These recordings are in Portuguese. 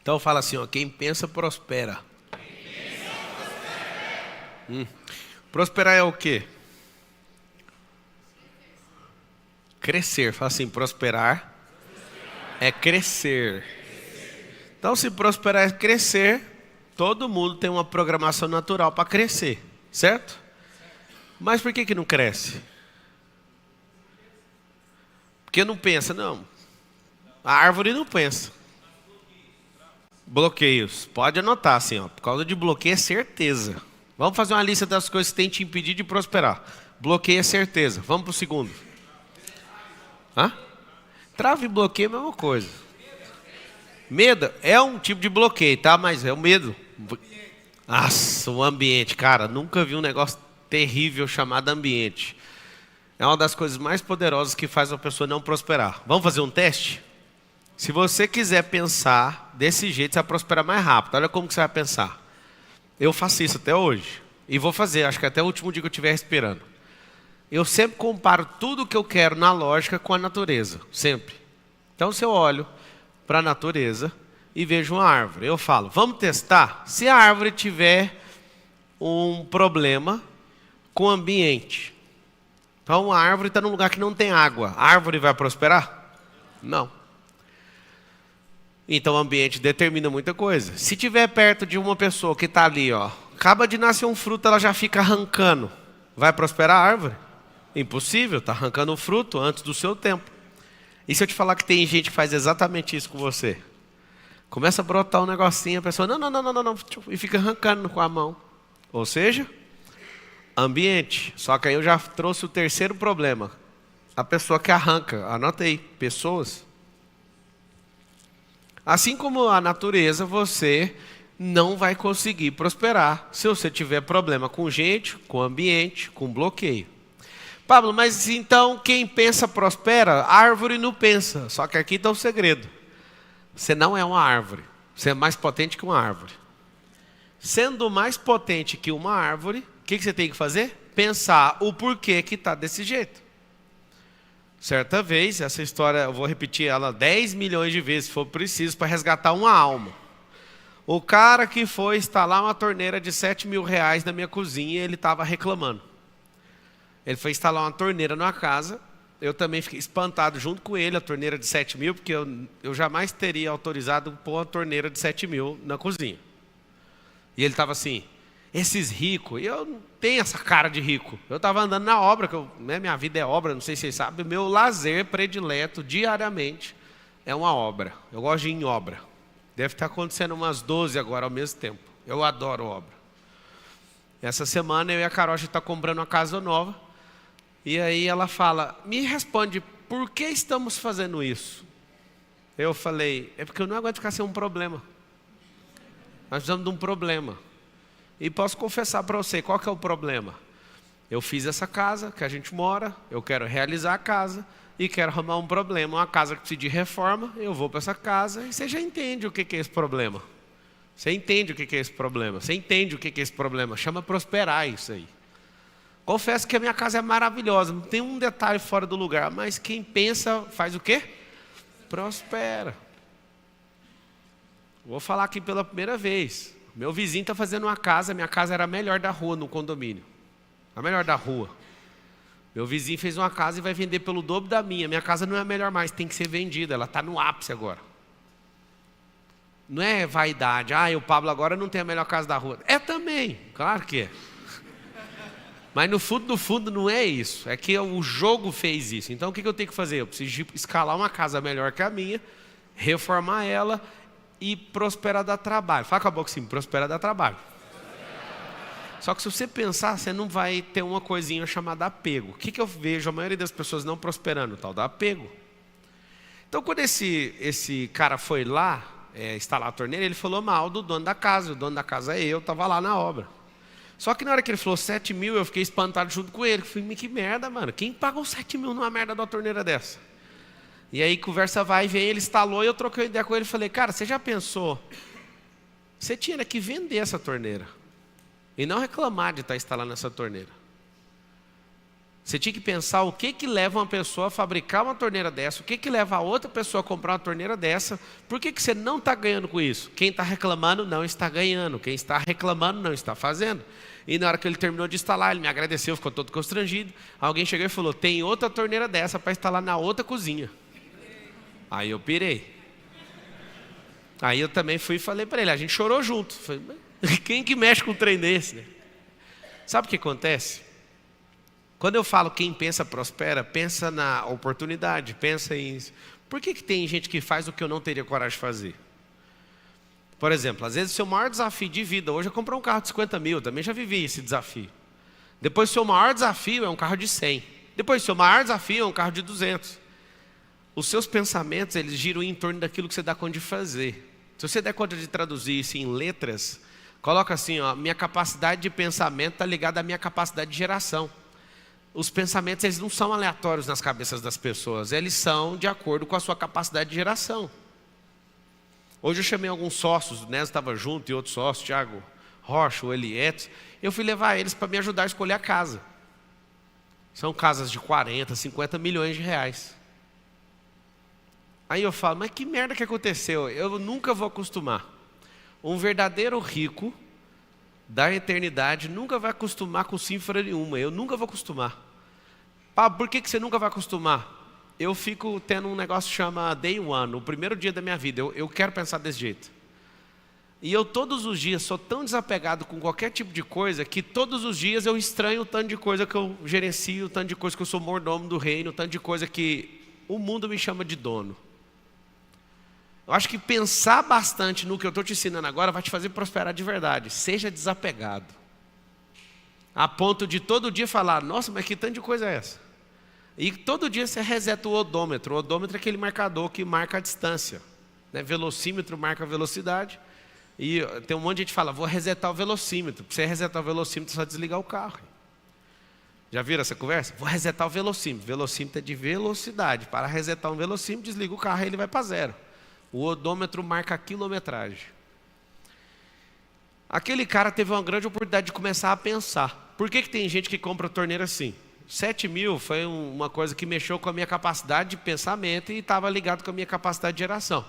Então fala assim, ó, quem pensa prospera. Prosperar é o quê? Crescer. Fala assim, prosperar é crescer. Então se prosperar é crescer, todo mundo tem uma programação natural para crescer, certo? Mas por que não cresce? Porque não pensa, não. A árvore não pensa. Bloqueios. Pode anotar assim, ó. Por causa de bloqueio é certeza. Vamos fazer uma lista das coisas que tem te impedir de prosperar. Bloqueio é certeza. Vamos para o segundo. Hã? Trava e bloqueio é a mesma coisa. Medo é um tipo de bloqueio, tá? Mas é o medo. Nossa, o ambiente. Cara, nunca vi um negócio terrível chamado ambiente. É uma das coisas mais poderosas que faz uma pessoa não prosperar. Vamos fazer um teste? Se você quiser pensar desse jeito, você vai prosperar mais rápido. Olha como que você vai pensar. Eu faço isso até hoje. E vou fazer, acho que até o último dia que eu estiver respirando. Eu sempre comparo tudo que eu quero na lógica com a natureza. Sempre. Então, se eu olho para a natureza e vejo uma árvore, eu falo, vamos testar? Se a árvore tiver um problema com o ambiente. Então, a árvore está num lugar que não tem água. A árvore vai prosperar? Não. Então o ambiente determina muita coisa. Se tiver perto de uma pessoa que está ali, ó, acaba de nascer um fruto, ela já fica arrancando. Vai prosperar a árvore? Impossível, está arrancando um fruto antes do seu tempo. E se eu te falar que tem gente que faz exatamente isso com você? Começa a brotar um negocinho, a pessoa, não, e fica arrancando com a mão. Ou seja, ambiente. Só que aí eu já trouxe o terceiro problema. A pessoa que arranca, anota aí, pessoas. Assim como a natureza, você não vai conseguir prosperar se você tiver problema com gente, com ambiente, com bloqueio. Pablo, mas então quem pensa prospera? A árvore não pensa. Só que aqui está o segredo. Você não é uma árvore. Você é mais potente que uma árvore. Sendo mais potente que uma árvore, o que você tem que fazer? Pensar o porquê que está desse jeito. Certa vez, essa história, eu vou repetir ela 10 milhões de vezes, se for preciso, para resgatar uma alma. O cara que foi instalar uma torneira de 7 mil reais na minha cozinha, ele estava reclamando. Ele foi instalar uma torneira numa casa, eu também fiquei espantado junto com ele, a torneira de 7 mil, porque eu jamais teria autorizado pôr uma torneira de 7 mil na cozinha. E ele estava assim, esses ricos, eu não tenho essa cara de rico. Eu estava andando na obra, minha vida é obra, não sei se vocês sabem, meu lazer predileto diariamente é uma obra. Eu gosto de ir em obra. Deve estar acontecendo umas 12 agora ao mesmo tempo. Eu adoro obra. Essa semana eu e a Carol estamos comprando uma casa nova. E aí ela fala, me responde, por que estamos fazendo isso? Eu falei, é porque eu não aguento ficar sem um problema. Nós precisamos de um problema. E posso confessar para você, qual que é o problema? Eu fiz essa casa que a gente mora, eu quero realizar a casa e quero arrumar um problema. Uma casa que precisa de reforma, eu vou para essa casa e você já entende o que é esse problema. Você entende o que é esse problema. Você entende o que é esse problema. Chama prosperar isso aí. Confesso que a minha casa é maravilhosa, não tem um detalhe fora do lugar, mas quem pensa faz o quê? Prospera. Vou falar aqui pela primeira vez. Meu vizinho está fazendo uma casa, minha casa era a melhor da rua no condomínio. A melhor da rua. Meu vizinho fez uma casa e vai vender pelo dobro da minha. Minha casa não é a melhor mais, tem que ser vendida, ela está no ápice agora. Não é vaidade, o Pablo agora não tem a melhor casa da rua. É também, claro que é. Mas no fundo não é isso. É que o jogo fez isso. Então o que eu tenho que fazer? Eu preciso escalar uma casa melhor que a minha, reformar ela e prosperar dá trabalho. Fala com a boca assim, prosperar dá trabalho. Só que se você pensar, você não vai ter uma coisinha chamada apego. O que eu vejo a maioria das pessoas não prosperando? O tal da apego. Então quando esse cara foi lá instalar a torneira, ele falou mal do dono da casa. O dono da casa é eu, estava lá na obra. Só que na hora que ele falou 7 mil, eu fiquei espantado junto com ele. Eu falei, que merda, mano. Quem pagou 7 mil numa merda de uma torneira dessa? E aí conversa vai e vem, ele instalou e eu troquei ideia com ele e falei, cara, você já pensou? Você tinha que vender essa torneira. E não reclamar de estar instalando essa torneira. Você tinha que pensar o que leva uma pessoa a fabricar uma torneira dessa, o que leva a outra pessoa a comprar uma torneira dessa, por que você não está ganhando com isso? Quem está reclamando não está ganhando, quem está reclamando não está fazendo. E na hora que ele terminou de instalar, ele me agradeceu, ficou todo constrangido. Alguém chegou e falou, tem outra torneira dessa para instalar na outra cozinha. Aí eu pirei. Aí eu também fui e falei para ele, a gente chorou junto. Falei, quem que mexe com um trem desse, né? Sabe o que acontece? Quando eu falo quem pensa prospera, pensa na oportunidade, pensa em... Por que tem gente que faz o que eu não teria coragem de fazer? Por exemplo, às vezes o seu maior desafio de vida hoje é comprar um carro de 50 mil, eu também já vivi esse desafio. Depois o seu maior desafio é um carro de 100. Depois o seu maior desafio é um carro de 200. Os seus pensamentos, eles giram em torno daquilo que você dá conta de fazer. Se você der conta de traduzir isso em letras, coloca assim, ó, minha capacidade de pensamento está ligada à minha capacidade de geração. Os pensamentos, eles não são aleatórios nas cabeças das pessoas, eles são de acordo com a sua capacidade de geração. Hoje eu chamei alguns sócios, o Nes estava junto e outros sócios, Thiago Rocha, o Elieto, eu fui levar eles para me ajudar a escolher a casa. São casas de 40, 50 milhões de reais. Aí eu falo, mas que merda que aconteceu? Eu nunca vou acostumar. Um verdadeiro rico da eternidade nunca vai acostumar com cifra nenhuma. Eu nunca vou acostumar. Pablo, por que você nunca vai acostumar? Eu fico tendo um negócio que chama Day One, o primeiro dia da minha vida. Eu quero pensar desse jeito. E eu todos os dias sou tão desapegado com qualquer tipo de coisa que todos os dias eu estranho o tanto de coisa que eu gerencio, o tanto de coisa que eu sou mordomo do reino, o tanto de coisa que o mundo me chama de dono. Eu acho que pensar bastante no que eu estou te ensinando agora vai te fazer prosperar de verdade. Seja desapegado. A ponto de todo dia falar, nossa, mas que tanto de coisa é essa? E todo dia você reseta o odômetro. O odômetro é aquele marcador que marca a distância, né? Velocímetro marca a velocidade. E tem um monte de gente que fala, vou resetar o velocímetro. Para você resetar o velocímetro, é só desligar o carro. Já viram essa conversa? Vou resetar o velocímetro. Velocímetro é de velocidade. Para resetar um velocímetro, desliga o carro e ele vai para zero. O odômetro marca a quilometragem. Aquele cara teve uma grande oportunidade de começar a pensar. Por que tem gente que compra torneira assim? 7 mil foi uma coisa que mexeu com a minha capacidade de pensamento e estava ligado com a minha capacidade de geração.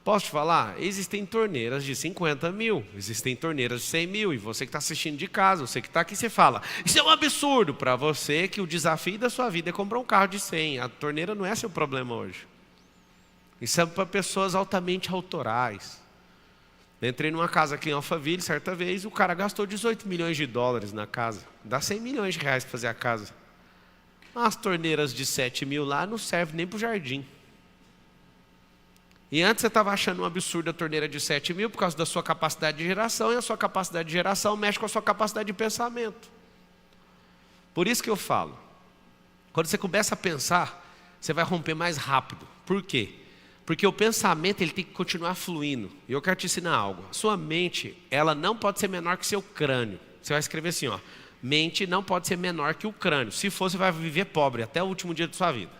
Posso te falar? Existem torneiras de 50 mil, existem torneiras de 100 mil. E você que está assistindo de casa, você que está aqui, você fala, isso é um absurdo para você que o desafio da sua vida é comprar um carro de 100. A torneira não é seu problema hoje. Isso é para pessoas altamente autorais. Entrei numa casa aqui em Alphaville, certa vez, o cara gastou 18 milhões de dólares na casa. Dá 100 milhões de reais para fazer a casa. As torneiras de 7 mil lá não servem nem para o jardim. E antes você estava achando um absurdo a torneira de 7 mil por causa da sua capacidade de geração, e a sua capacidade de geração mexe com a sua capacidade de pensamento. Por isso que eu falo, quando você começa a pensar, você vai romper mais rápido. Por quê? Porque o pensamento ele tem que continuar fluindo. E eu quero te ensinar algo. Sua mente, ela não pode ser menor que seu crânio. Você vai escrever assim, ó. Mente não pode ser menor que o crânio. Se for, você vai viver pobre até o último dia da sua vida.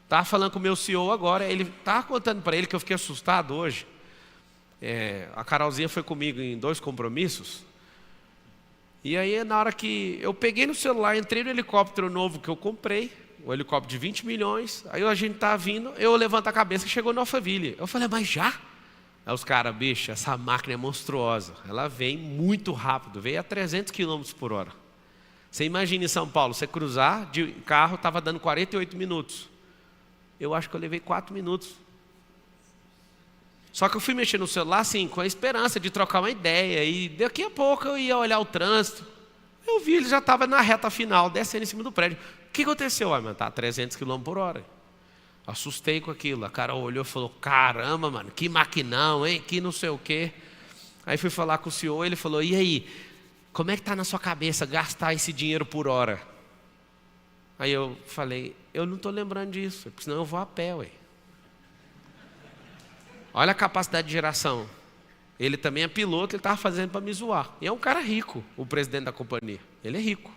Estava falando com o meu CEO agora, ele estava contando para ele que eu fiquei assustado hoje. A Carolzinha foi comigo em 2 compromissos. E aí, na hora que eu peguei no celular, entrei no helicóptero novo que eu comprei, o helicóptero de 20 milhões, aí a gente tá vindo, eu levanto a cabeça e chegou no Alphaville. Eu falei, mas já? Aí os caras, bicho, essa máquina é monstruosa. Ela vem muito rápido, veio a 300 km por hora. Você imagina em São Paulo, você cruzar de carro, estava dando 48 minutos. Eu acho que eu levei 4 minutos. Só que eu fui mexer no celular assim, com a esperança de trocar uma ideia, e daqui a pouco eu ia olhar o trânsito. Eu vi, ele já estava na reta final, descendo em cima do prédio. O que aconteceu? Mano, tá a 300 km por hora. Assustei com aquilo. A cara olhou e falou, caramba, mano, que maquinão, hein? Que não sei o quê. Aí fui falar com o senhor, ele falou, e aí, como é que está na sua cabeça gastar esse dinheiro por hora? Aí eu falei, eu não estou lembrando disso, porque senão eu vou a pé, ué. Olha a capacidade de geração. Ele também é piloto, ele estava fazendo para me zoar. E é um cara rico, o presidente da companhia. Ele é rico.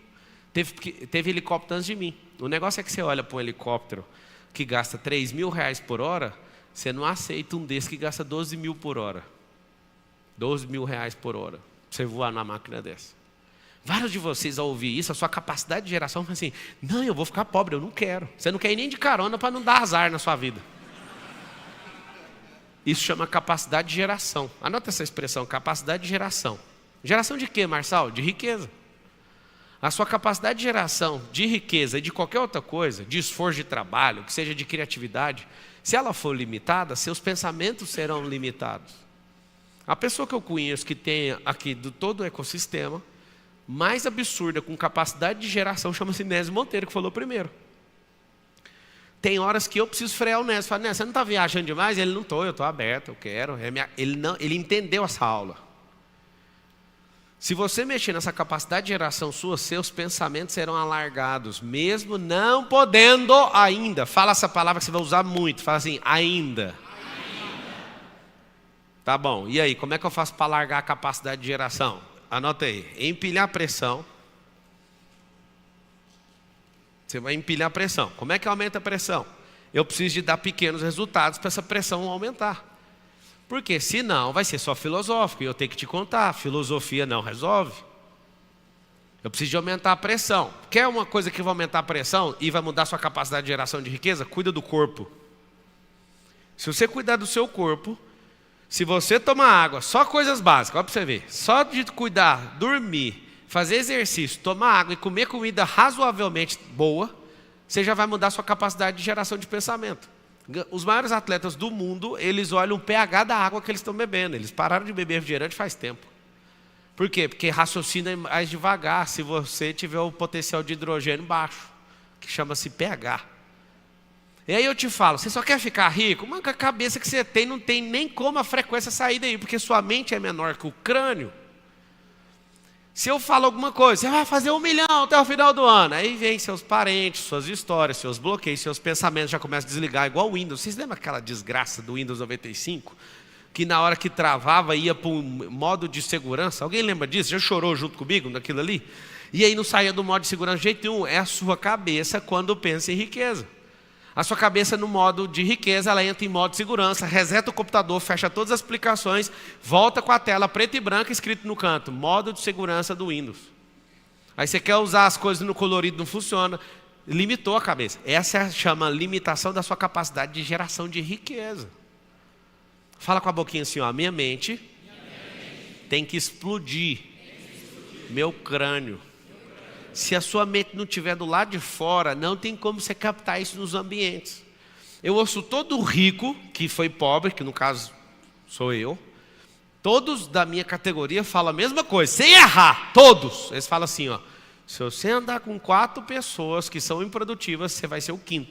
Teve helicóptero antes de mim. O negócio é que você olha para um helicóptero que gasta 3 mil reais por hora, você não aceita um desse que gasta 12 mil por hora. 12 mil reais por hora. Pra você voar na máquina dessa. Vários de vocês, ao ouvir isso, a sua capacidade de geração fala assim: não, eu vou ficar pobre, eu não quero. Você não quer ir nem de carona para não dar azar na sua vida. Isso chama capacidade de geração. Anota essa expressão, capacidade de geração. Geração de quê, Marçal? De riqueza. A sua capacidade de geração de riqueza e de qualquer outra coisa, de esforço de trabalho, que seja de criatividade, se ela for limitada, seus pensamentos serão limitados. A pessoa que eu conheço que tem aqui do todo o ecossistema, mais absurda, com capacidade de geração, chama-se Nésio Monteiro, que falou primeiro. Tem horas que eu preciso frear o Nésio. Falo: Nésio, você não está viajando demais? Ele: não estou, eu estou aberto, eu quero. Ele entendeu essa aula. Se você mexer nessa capacidade de geração sua, seus pensamentos serão alargados, mesmo não podendo ainda. Fala essa palavra que você vai usar muito. Fala assim: ainda. Tá bom, e aí, como é que eu faço para alargar a capacidade de geração? Anota aí: empilhar pressão. Você vai empilhar pressão. Como é que aumenta a pressão? Eu preciso de dar pequenos resultados para essa pressão aumentar. Porque senão vai ser só filosófico e eu tenho que te contar. Filosofia não resolve. Eu preciso de aumentar a pressão. Quer uma coisa que vai aumentar a pressão e vai mudar a sua capacidade de geração de riqueza? Cuida do corpo. Se você cuidar do seu corpo, se você tomar água, só coisas básicas, olha para você ver. Só de cuidar, dormir, fazer exercício, tomar água e comer comida razoavelmente boa, você já vai mudar a sua capacidade de geração de pensamento. Os maiores atletas do mundo, eles olham o pH da água que eles estão bebendo. Eles pararam de beber refrigerante faz tempo. Por quê? Porque raciocina mais devagar se você tiver o potencial de hidrogênio baixo, que chama-se pH. E aí eu te falo: você só quer ficar rico? Mas com a cabeça que você tem, não tem nem como a frequência sair daí, porque sua mente é menor que o crânio. Se eu falo alguma coisa: você vai fazer 1 milhão até o final do ano. Aí vem seus parentes, suas histórias, seus bloqueios, seus pensamentos já começam a desligar, igual o Windows. Vocês lembram aquela desgraça do Windows 95? Que na hora que travava ia para um modo de segurança? Alguém lembra disso? Já chorou junto comigo naquilo ali? E aí não saía do modo de segurança de jeito nenhum. É a sua cabeça quando pensa em riqueza. A sua cabeça no modo de riqueza, ela entra em modo de segurança, reseta o computador, fecha todas as aplicações, volta com a tela preta e branca escrito no canto: modo de segurança do Windows. Aí você quer usar as coisas no colorido, não funciona. Limitou a cabeça. Essa chama limitação da sua capacidade de geração de riqueza. Fala com a boquinha assim: ó, minha mente tem que explodir meu crânio. Se a sua mente não estiver do lado de fora, não tem como você captar isso nos ambientes. Eu ouço todo rico que foi pobre, que no caso sou eu, todos da minha categoria falam a mesma coisa, sem errar, todos. Eles falam assim: ó, se você andar com 4 pessoas que são improdutivas, você vai ser o 5º.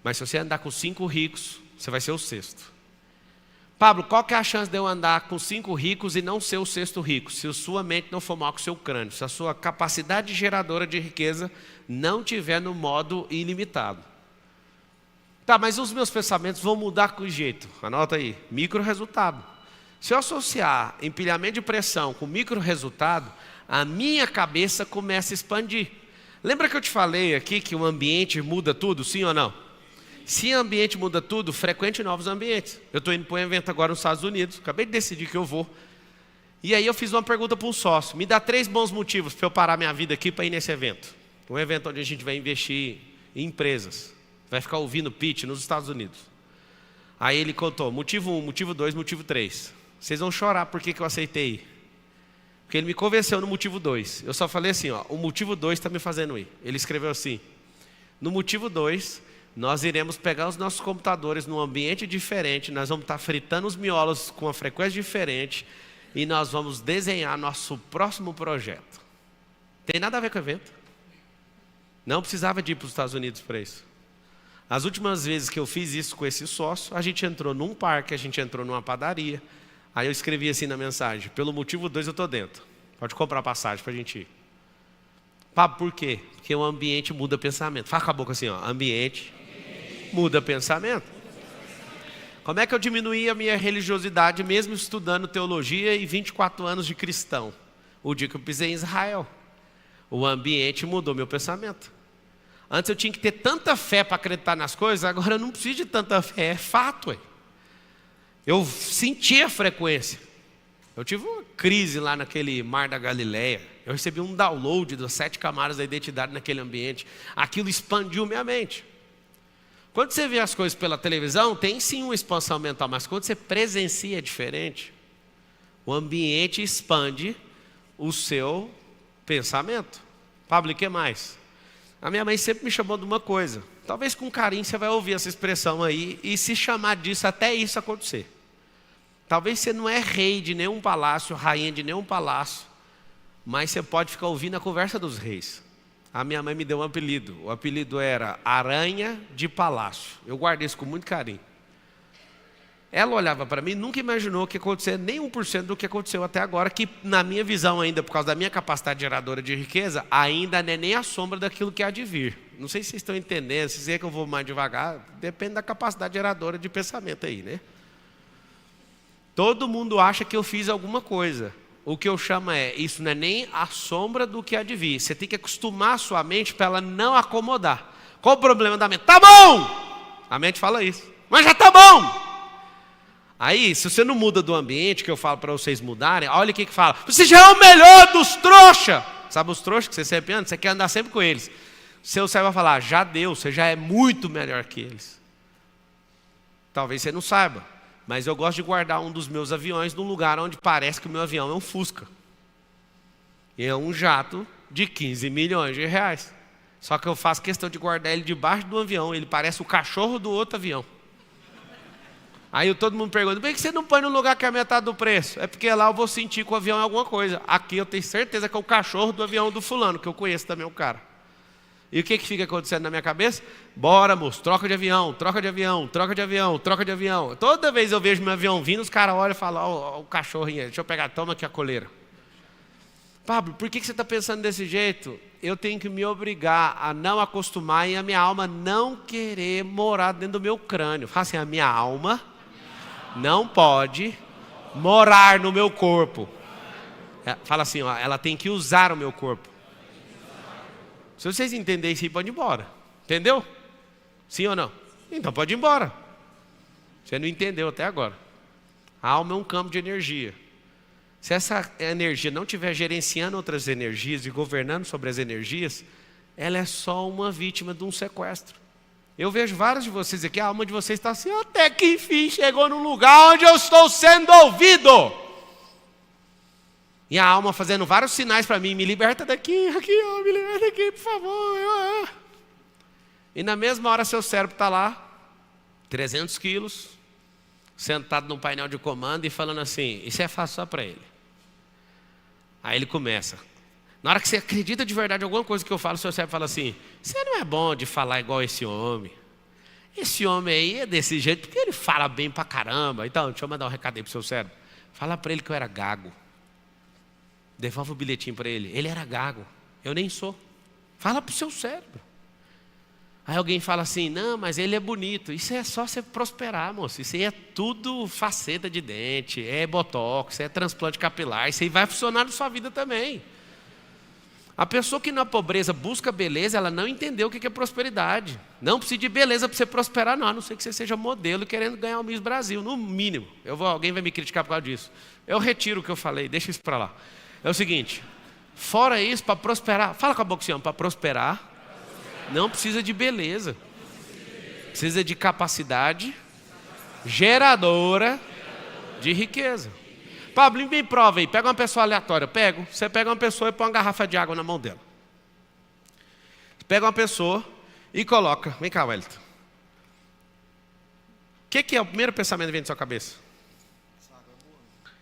Mas se você andar com 5 ricos, você vai ser o 6º. Pablo, qual que é a chance de eu andar com 5 ricos e não ser o 6º rico? Se a sua mente não for mal com o seu crânio, se a sua capacidade geradora de riqueza não estiver no modo ilimitado. Tá, mas os meus pensamentos vão mudar com jeito. Anota aí: micro resultado. Se eu associar empilhamento de pressão com micro resultado, a minha cabeça começa a expandir. Lembra que eu te falei aqui que o ambiente muda tudo, sim ou não? Se o ambiente muda tudo, frequente novos ambientes. Eu estou indo para um evento agora nos Estados Unidos, acabei de decidir que eu vou. E aí eu fiz uma pergunta para um sócio: me dá 3 bons motivos para eu parar minha vida aqui para ir nesse evento. Um evento onde a gente vai investir em empresas. Vai ficar ouvindo pitch nos Estados Unidos. Aí ele contou: motivo 1, motivo 2, motivo 3. Vocês vão chorar por que eu aceitei ir. Porque ele me convenceu no motivo 2. Eu só falei assim: ó, o motivo 2 está me fazendo ir. Ele escreveu assim: no motivo 2... nós iremos pegar os nossos computadores num ambiente diferente, nós vamos estar fritando os miolos com uma frequência diferente e nós vamos desenhar nosso próximo projeto. Tem nada a ver com o evento. Não precisava de ir para os Estados Unidos para isso. As últimas vezes que eu fiz isso com esse sócio, a gente entrou num parque, a gente entrou numa padaria. Aí eu escrevi assim na mensagem: pelo motivo 2 eu estou dentro. Pode comprar passagem para a gente ir. Pablo, por quê? Porque o ambiente muda pensamento. Fala com a boca assim, ó: ambiente muda pensamento. Como é que eu diminuí a minha religiosidade mesmo estudando teologia e 24 anos de cristão? O dia que eu pisei em Israel. O ambiente mudou meu pensamento. Antes eu tinha que ter tanta fé para acreditar nas coisas, agora eu não preciso de tanta fé, é fato. Eu senti a frequência. Eu tive uma crise lá naquele Mar da Galileia. Eu recebi um download das 7 camadas da identidade naquele ambiente. Aquilo expandiu minha mente. Quando você vê as coisas pela televisão, tem sim uma expansão mental, mas quando você presencia é diferente. O ambiente expande o seu pensamento. Pablo, e o que mais? A minha mãe sempre me chamou de uma coisa. Talvez com carinho você vai ouvir essa expressão aí e se chamar disso até isso acontecer. Talvez você não é rei de nenhum palácio, rainha de nenhum palácio, mas você pode ficar ouvindo a conversa dos reis. A minha mãe me deu um apelido. O apelido era Aranha de Palácio. Eu guardei isso com muito carinho. Ela olhava para mim e nunca imaginou que ia acontecer nem 1% do que aconteceu até agora, que na minha visão ainda, por causa da minha capacidade geradora de riqueza, ainda não é nem a sombra daquilo que há de vir. Não sei se vocês estão entendendo, se é que eu vou mais devagar, depende da capacidade geradora de pensamento aí, né? Todo mundo acha que eu fiz alguma coisa. O que eu chamo isso não é nem a sombra do que há de vir. Você tem que acostumar a sua mente para ela não acomodar. Qual o problema da mente? Tá bom! A mente fala isso, mas já tá bom! Aí, se você não muda do ambiente, que eu falo para vocês mudarem, olha o que fala. Você já é o melhor dos trouxas. Sabe os trouxas que você sempre anda? Você quer andar sempre com eles. Seu cérebro vai falar, já deu, você já é muito melhor que eles. Talvez você não saiba, mas eu gosto de guardar um dos meus aviões num lugar onde parece que o meu avião é um Fusca. E é um jato de 15 milhões de reais. Só que eu faço questão de guardar ele debaixo do avião, ele parece o cachorro do outro avião. Aí todo mundo pergunta, por que você não põe no lugar que é a metade do preço? É porque lá eu vou sentir que o avião é alguma coisa. Aqui eu tenho certeza que é o cachorro do avião do fulano, que eu conheço também o cara. E o que fica acontecendo na minha cabeça? Bora, moço, troca de avião, troca de avião, troca de avião, troca de avião. Toda vez eu vejo meu avião vindo, os caras olham e falam, ó, o cachorrinho aí, deixa eu pegar, toma aqui a coleira. Pablo, por que você está pensando desse jeito? Eu tenho que me obrigar a não acostumar e a minha alma não querer morar dentro do meu crânio. Fala assim, a minha alma não pode morar no meu corpo. Fala assim, ó, ela tem que usar o meu corpo. Se vocês entenderem isso, pode ir embora. Entendeu? Sim ou não? Então pode ir embora. Você não entendeu até agora. A alma é um campo de energia. Se essa energia não estiver gerenciando outras energias e governando sobre as energias, ela é só uma vítima de um sequestro. Eu vejo vários de vocês aqui, a alma de vocês está assim, até que enfim chegou num lugar onde eu estou sendo ouvido. E a alma fazendo vários sinais para mim, me liberta daqui, aqui, ó, me liberta daqui, por favor. E na mesma hora seu cérebro está lá, 300 quilos, sentado num painel de comando e falando assim, isso é fácil só para ele. Aí ele começa. Na hora que você acredita de verdade em alguma coisa que eu falo, o seu cérebro fala assim, você não é bom de falar igual esse homem. Esse homem aí é desse jeito, porque ele fala bem pra caramba. Então, deixa eu mandar um recado aí pro seu cérebro. Fala para ele que eu era gago. Devolve o bilhetinho para ele. Ele era gago, eu nem sou. Fala pro seu cérebro. Aí alguém fala assim, não, mas ele é bonito. Isso é só você prosperar, moço. Isso aí é tudo faceta de dente, é botox, é transplante capilar. Isso aí vai funcionar na sua vida também. A pessoa que na pobreza busca beleza, ela não entendeu o que é prosperidade. Não precisa de beleza para você prosperar, não. A não ser que você seja modelo querendo ganhar o Miss Brasil, no mínimo. Alguém vai me criticar por causa disso. Eu retiro o que eu falei, deixa isso para lá. É o seguinte, fora isso, para prosperar, fala com a boca assim, para prosperar, não precisa de beleza. Precisa de capacidade geradora de riqueza. Pablo, me prova aí, pega uma pessoa aleatória. Pego, você pega uma pessoa e põe uma garrafa de água na mão dela. Pega uma pessoa e coloca, vem cá, Wellington. O que é o primeiro pensamento que vem na sua cabeça?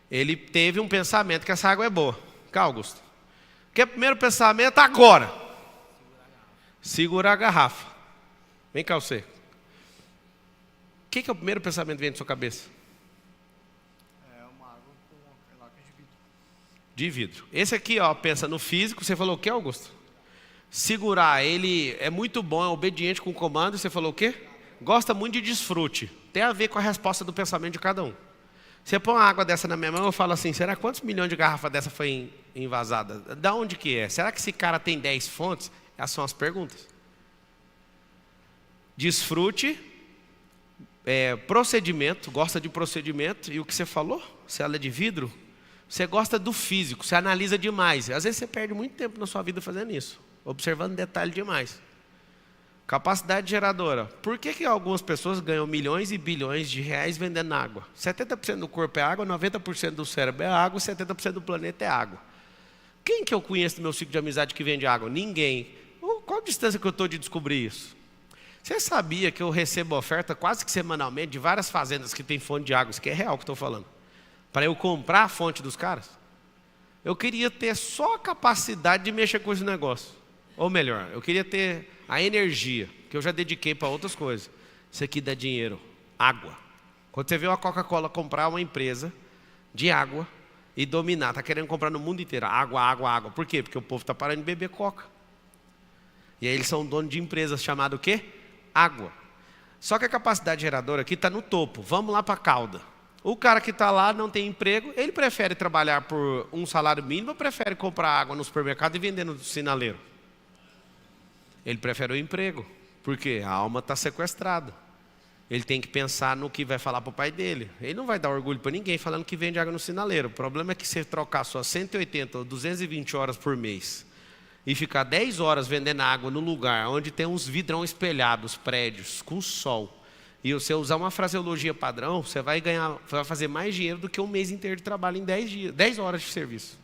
Ele teve um pensamento que essa água é boa. Cá, Augusto. O que é o primeiro pensamento agora? Segurar a garrafa. Vem cá, você. O que é o primeiro pensamento que vem na sua cabeça? De vidro. Esse aqui, ó, pensa no físico. Você falou o que, Augusto? Segurar, ele é muito bom, é obediente com o comando. Você falou o quê? Gosta muito de desfrute. Tem a ver com a resposta do pensamento de cada um. Você põe uma água dessa na minha mão, eu falo assim, será quantos milhões de garrafas dessa foi invasada? Da onde que é? Será que esse cara tem 10 fontes? Essas são as perguntas. Desfrute, procedimento, gosta de procedimento. E o que você falou? Se ela é de vidro, Você gosta do físico, você analisa demais. Às vezes você perde muito tempo na sua vida fazendo isso, observando detalhe demais. Capacidade geradora. Por que algumas pessoas ganham milhões e bilhões de reais vendendo água? 70% do corpo é água, 90% do cérebro é água, 70% do planeta é água. Quem que eu conheço do meu ciclo de amizade que vende água? Ninguém. Qual a distância que eu estou de descobrir isso? Você sabia que eu recebo oferta quase que semanalmente de várias fazendas que têm fonte de água? Isso que é real que eu estou falando. Para eu comprar a fonte dos caras? Eu queria ter só a capacidade de mexer com esse negócio. Ou melhor, eu queria ter a energia, que eu já dediquei para outras coisas. Isso aqui dá dinheiro. Água. Quando você vê uma Coca-Cola comprar uma empresa de água e dominar, está querendo comprar no mundo inteiro. Água, água, água. Por quê? Porque o povo está parando de beber Coca. E aí eles são donos de empresas chamadas o quê? Água. Só que a capacidade geradora aqui está no topo. Vamos lá para a cauda. O cara que está lá não tem emprego, ele prefere trabalhar por um salário mínimo ou prefere comprar água no supermercado e vender no sinaleiro? Ele prefere o emprego, porque a alma está sequestrada. Ele tem que pensar no que vai falar para o pai dele. Ele não vai dar orgulho para ninguém falando que vende água no sinaleiro. O problema é que se trocar só 180 ou 220 horas por mês e ficar 10 horas vendendo água no lugar onde tem uns vidrão espelhados, prédios, com sol, e você usar uma fraseologia padrão, você vai fazer mais dinheiro do que um mês inteiro de trabalho em 10 horas de serviço.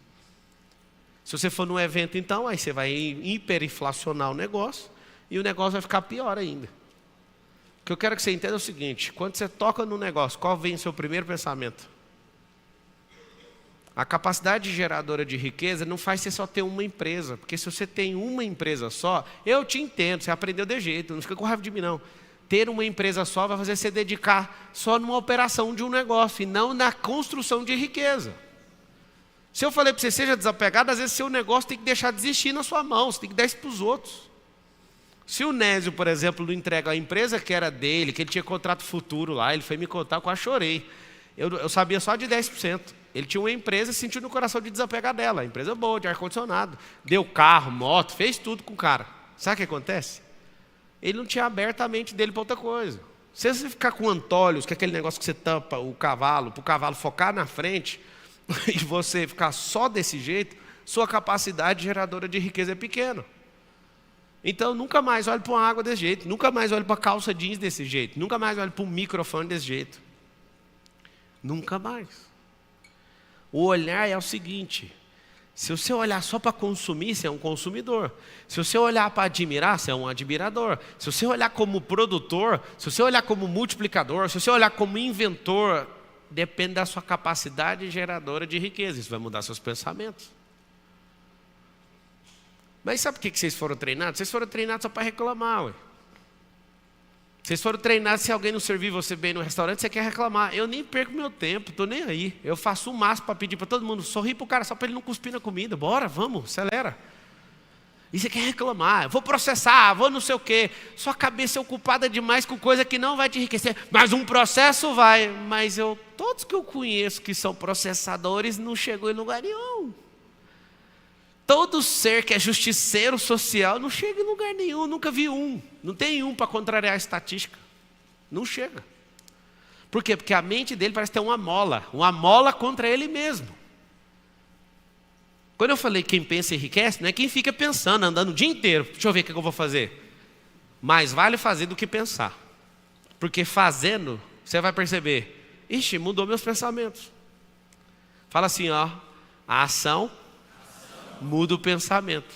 Se você for num evento, então, aí você vai hiperinflacionar o negócio e o negócio vai ficar pior ainda. O que eu quero que você entenda é o seguinte: quando você toca no negócio, qual vem o seu primeiro pensamento? A capacidade geradora de riqueza não faz você só ter uma empresa, porque se você tem uma empresa só, eu te entendo, você aprendeu de jeito, não fica com raiva de mim não. Ter uma empresa só vai fazer você dedicar só numa operação de um negócio e não na construção de riqueza. Se eu falei para você, seja desapegado, às vezes seu negócio tem que deixar de existir na sua mão, você tem que dar isso para os outros. Se o Nésio, por exemplo, não entrega a empresa que era dele, que ele tinha contrato futuro lá, ele foi me contar, eu quase chorei. Eu sabia só de 10%. Ele tinha uma empresa e sentiu no coração de desapegar dela. Empresa boa, de ar-condicionado. Deu carro, moto, fez tudo com o cara. Sabe o que acontece? Ele não tinha aberto a mente dele para outra coisa. Se você ficar com antolhos, que é aquele negócio que você tampa o cavalo, para o cavalo focar na frente, e você ficar só desse jeito, sua capacidade geradora de riqueza é pequena. Então, nunca mais olhe para uma água desse jeito, nunca mais olhe para calça jeans desse jeito, nunca mais olhe para um microfone desse jeito. Nunca mais. O olhar é o seguinte: se você olhar só para consumir, você é um consumidor. Se você olhar para admirar, você é um admirador. Se você olhar como produtor, se você olhar como multiplicador, se você olhar como inventor, depende da sua capacidade geradora de riqueza. Isso vai mudar seus pensamentos. Mas sabe por que vocês foram treinados? Vocês foram treinados só para reclamar, ué. Vocês foram treinados, se alguém não servir você bem no restaurante, você quer reclamar. Eu nem perco meu tempo, estou nem aí. Eu faço o máximo para pedir para todo mundo, sorrir para o cara só para ele não cuspir na comida. Bora, vamos, acelera. E você quer reclamar, vou processar, vou não sei o quê. Sua cabeça é ocupada demais com coisa que não vai te enriquecer. Mas um processo vai. Mas todos que eu conheço que são processadores não chegou em lugar nenhum. Todo ser que é justiceiro social não chega em lugar nenhum, nunca vi um. Não tem um para contrariar a estatística. Não chega. Por quê? Porque a mente dele parece ter uma mola contra ele mesmo. Quando eu falei quem pensa enriquece, não é quem fica pensando, andando o dia inteiro. Deixa eu ver o que eu vou fazer. Mais vale fazer do que pensar. Porque fazendo, você vai perceber, ixi, mudou meus pensamentos. Fala assim, ó, a ação muda o pensamento.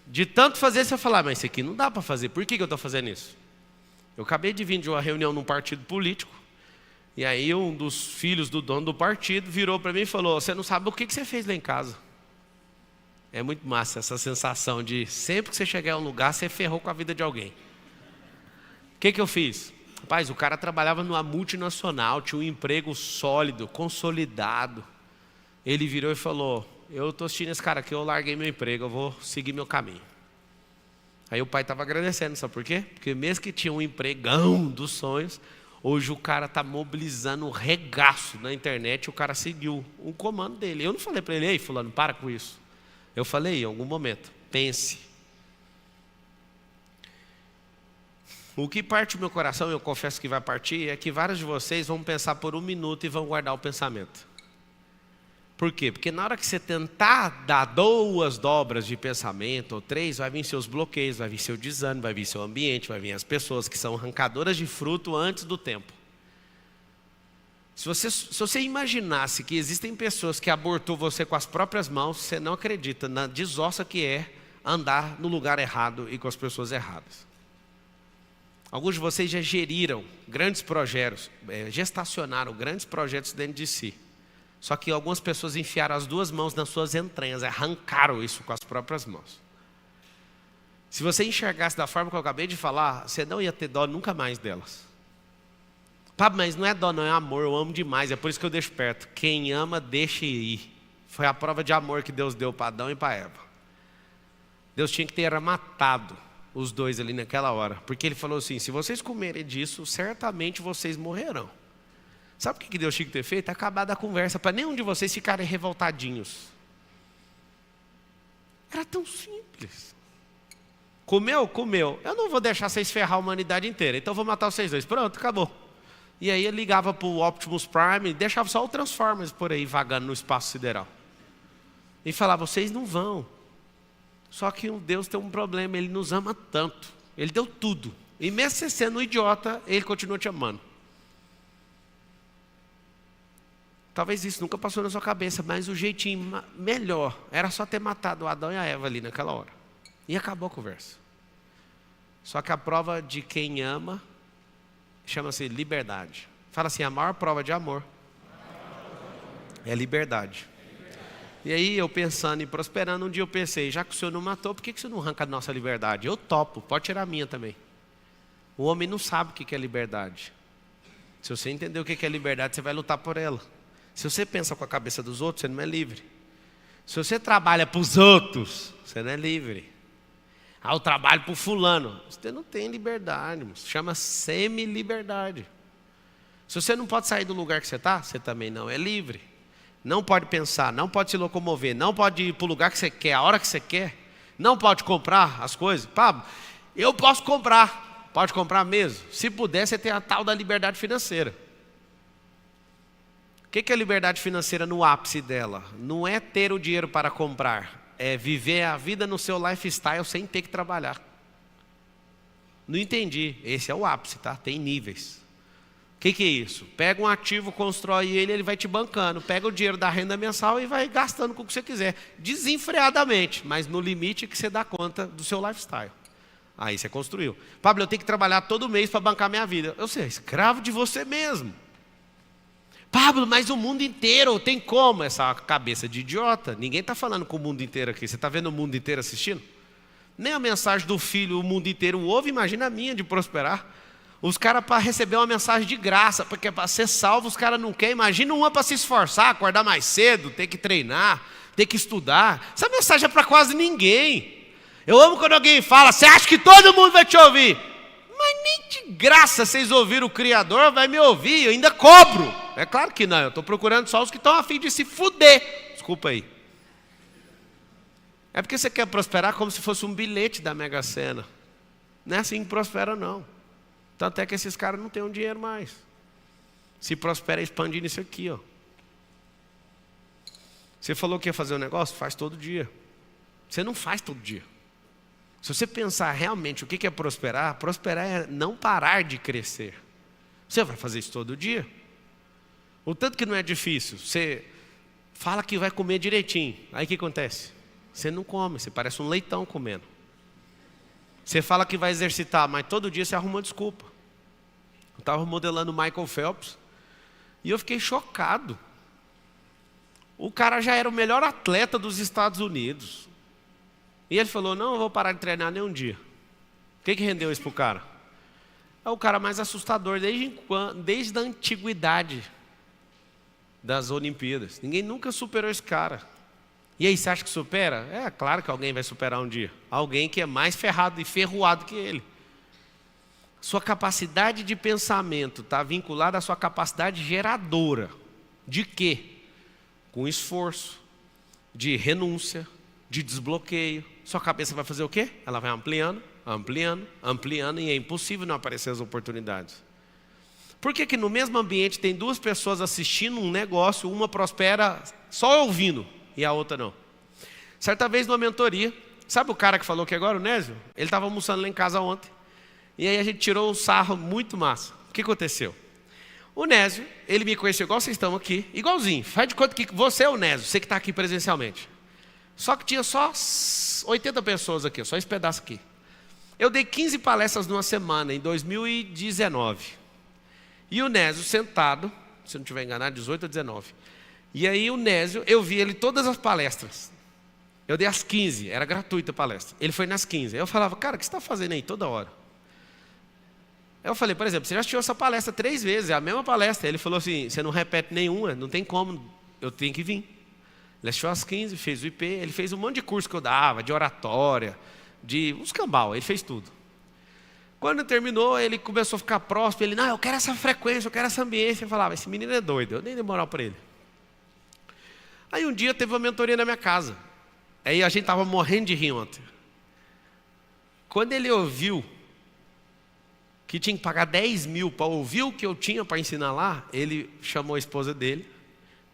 De tanto fazer, você vai falar, mas isso aqui não dá para fazer. Por que eu estou fazendo isso? Eu acabei de vir de uma reunião num partido político. E aí um dos filhos do dono do partido virou para mim e falou, você não sabe o que você fez lá em casa. É muito massa essa sensação de sempre que você chegar a um lugar, você ferrou com a vida de alguém. O que eu fiz? Rapaz, o cara trabalhava numa multinacional, tinha um emprego sólido, consolidado. Ele virou e falou, eu estou assistindo esse cara aqui, eu larguei meu emprego, eu vou seguir meu caminho. Aí o pai estava agradecendo, sabe por quê? Porque mesmo que tinha um empregão dos sonhos, hoje o cara está mobilizando um regaço na internet e o cara seguiu um comando dele. Eu não falei para ele, ei fulano, para com isso. Eu falei em algum momento, pense. O que parte do meu coração, eu confesso que vai partir, é que vários de vocês vão pensar por um minuto e vão guardar o pensamento. Por quê? Porque na hora que você tentar dar 2 dobras de pensamento, ou 3, vai vir seus bloqueios, vai vir seu desânimo, vai vir seu ambiente, vai vir as pessoas que são arrancadoras de fruto antes do tempo. Se você imaginasse que existem pessoas que abortou você com as próprias mãos, você não acredita na desossa que é andar no lugar errado e com as pessoas erradas. Alguns de vocês já geriram grandes projetos, gestacionaram grandes projetos dentro de si. Só que algumas pessoas enfiaram as 2 mãos nas suas entranhas, arrancaram isso com as próprias mãos. Se você enxergasse da forma que eu acabei de falar, você não ia ter dó nunca mais delas. Pablo, mas não é dó, não, é amor, eu amo demais, é por isso que eu deixo perto. Quem ama, deixa ir. Foi a prova de amor que Deus deu para Adão e para Eva. Deus tinha que ter matado os 2 ali naquela hora, porque Ele falou assim, se vocês comerem disso, certamente vocês morrerão. Sabe o que Deus tinha que ter feito? Acabar a conversa, para nenhum de vocês ficarem revoltadinhos. Era tão simples. Comeu? Comeu. Eu não vou deixar vocês ferrar a humanidade inteira, então eu vou matar vocês 2. Pronto, acabou. E aí ele ligava para o Optimus Prime e deixava só o Transformers por aí vagando no espaço sideral. E falava, vocês não vão. Só que o Deus tem um problema, Ele nos ama tanto. Ele deu tudo. E mesmo você sendo um idiota, Ele continua te amando. Talvez isso nunca passou na sua cabeça, mas o jeitinho melhor era só ter matado o Adão e a Eva ali naquela hora. E acabou a conversa. Só que a prova de quem ama chama-se liberdade. Fala assim, a maior prova de amor é liberdade. E aí eu pensando e prosperando, um dia eu pensei, já que o Senhor não matou, por que o Senhor não arranca a nossa liberdade? Eu topo, pode tirar a minha também. O homem não sabe o que é liberdade. Se você entender o que é liberdade, você vai lutar por ela. Se você pensa com a cabeça dos outros, você não é livre. Se você trabalha para os outros, você não é livre. Eu trabalho para o fulano. Você não tem liberdade, se chama semi-liberdade. Se você não pode sair do lugar que você está, você também não é livre. Não pode pensar, não pode se locomover, não pode ir para o lugar que você quer, a hora que você quer. Não pode comprar as coisas. Pablo, eu posso comprar. Pode comprar mesmo. Se puder, você tem a tal da liberdade financeira. O que é liberdade financeira no ápice dela? Não é ter o dinheiro para comprar, é viver a vida no seu lifestyle sem ter que trabalhar. Não entendi, esse é o ápice, tá? Tem níveis. O que é isso? Pega um ativo, constrói ele, ele vai te bancando. Pega o dinheiro da renda mensal e vai gastando com o que você quiser. Desenfreadamente, mas no limite que você dá conta do seu lifestyle. Aí você construiu. Pablo, eu tenho que trabalhar todo mês para bancar minha vida. Você é escravo de você mesmo. Pablo, mas o mundo inteiro tem como? Essa cabeça de idiota. Ninguém está falando com o mundo inteiro aqui. Você está vendo o mundo inteiro assistindo? Nem a mensagem do filho o mundo inteiro ouve. Imagina a minha de prosperar. Os caras para receber uma mensagem de graça, porque para ser salvo os caras não querem. Imagina uma para se esforçar, acordar mais cedo, ter que treinar, ter que estudar. Essa mensagem é para quase ninguém. Eu amo quando alguém fala, você acha que todo mundo vai te ouvir? Mas nem de graça vocês ouviram o Criador, vai me ouvir, eu ainda cobro. É claro que não, eu estou procurando só os que estão a fim de se fuder. Desculpa aí. É porque você quer prosperar como se fosse um bilhete da Mega Sena. Não é assim que prospera não. Tanto é que esses caras não têm um dinheiro mais. Se prospera expandindo isso aqui, ó. Você falou que ia fazer um negócio? Faz todo dia. Você não faz todo dia. Se você pensar realmente o que é prosperar, prosperar é não parar de crescer. Você vai fazer isso todo dia. O tanto que não é difícil. Você fala que vai comer direitinho. Aí o que acontece? Você não come, você parece um leitão comendo. Você fala que vai exercitar, mas todo dia você arruma uma desculpa. Eu estava modelando o Michael Phelps e eu fiquei chocado. O cara já era o melhor atleta dos Estados Unidos. E ele falou, não, eu vou parar de treinar nem um dia. O que rendeu isso para o cara? É o cara mais assustador desde a antiguidade das Olimpíadas. Ninguém nunca superou esse cara. E aí, você acha que supera? É claro que alguém vai superar um dia. Alguém que é mais ferrado e ferroado que ele. Sua capacidade de pensamento está vinculada à sua capacidade geradora. De quê? Com esforço, de renúncia, de desbloqueio. Sua cabeça vai fazer o quê? Ela vai ampliando, ampliando, ampliando, e é impossível não aparecer as oportunidades. Por que no mesmo ambiente tem duas pessoas assistindo um negócio, uma prospera só ouvindo e a outra não? Certa vez numa mentoria, sabe o cara que falou aqui agora, o Nésio? Ele estava almoçando lá em casa ontem. E aí a gente tirou um sarro muito massa. O que aconteceu? O Nésio, ele me conheceu igual vocês estão aqui, igualzinho. Faz de conta que você é o Nésio, você que está aqui presencialmente. Só que tinha só 80 pessoas aqui, só esse pedaço aqui. Eu dei 15 palestras numa semana, em 2019. E o Nésio sentado, se eu não estiver enganado, 18 ou 19. E aí o Nésio, eu vi ele todas as palestras. Eu dei as 15, era gratuita a palestra. Ele foi nas 15. Aí eu falava, cara, o que você está fazendo aí toda hora? Aí eu falei, por exemplo, você já assistiu essa palestra 3 vezes, é a mesma palestra. Ele falou assim, você não repete nenhuma, não tem como, eu tenho que vir. Ele assistiu as 15, fez o IP, ele fez um monte de curso que eu dava, de oratória, de uns cambal, ele fez tudo. Quando terminou, ele começou a ficar próximo, ele, não, eu quero essa frequência, eu quero essa ambiência. Eu falava, esse menino é doido, eu nem dei moral para ele. Aí um dia teve uma mentoria na minha casa. Aí a gente estava morrendo de rir ontem. Quando ele ouviu que tinha que pagar 10 mil para ouvir o que eu tinha para ensinar lá, ele chamou a esposa dele,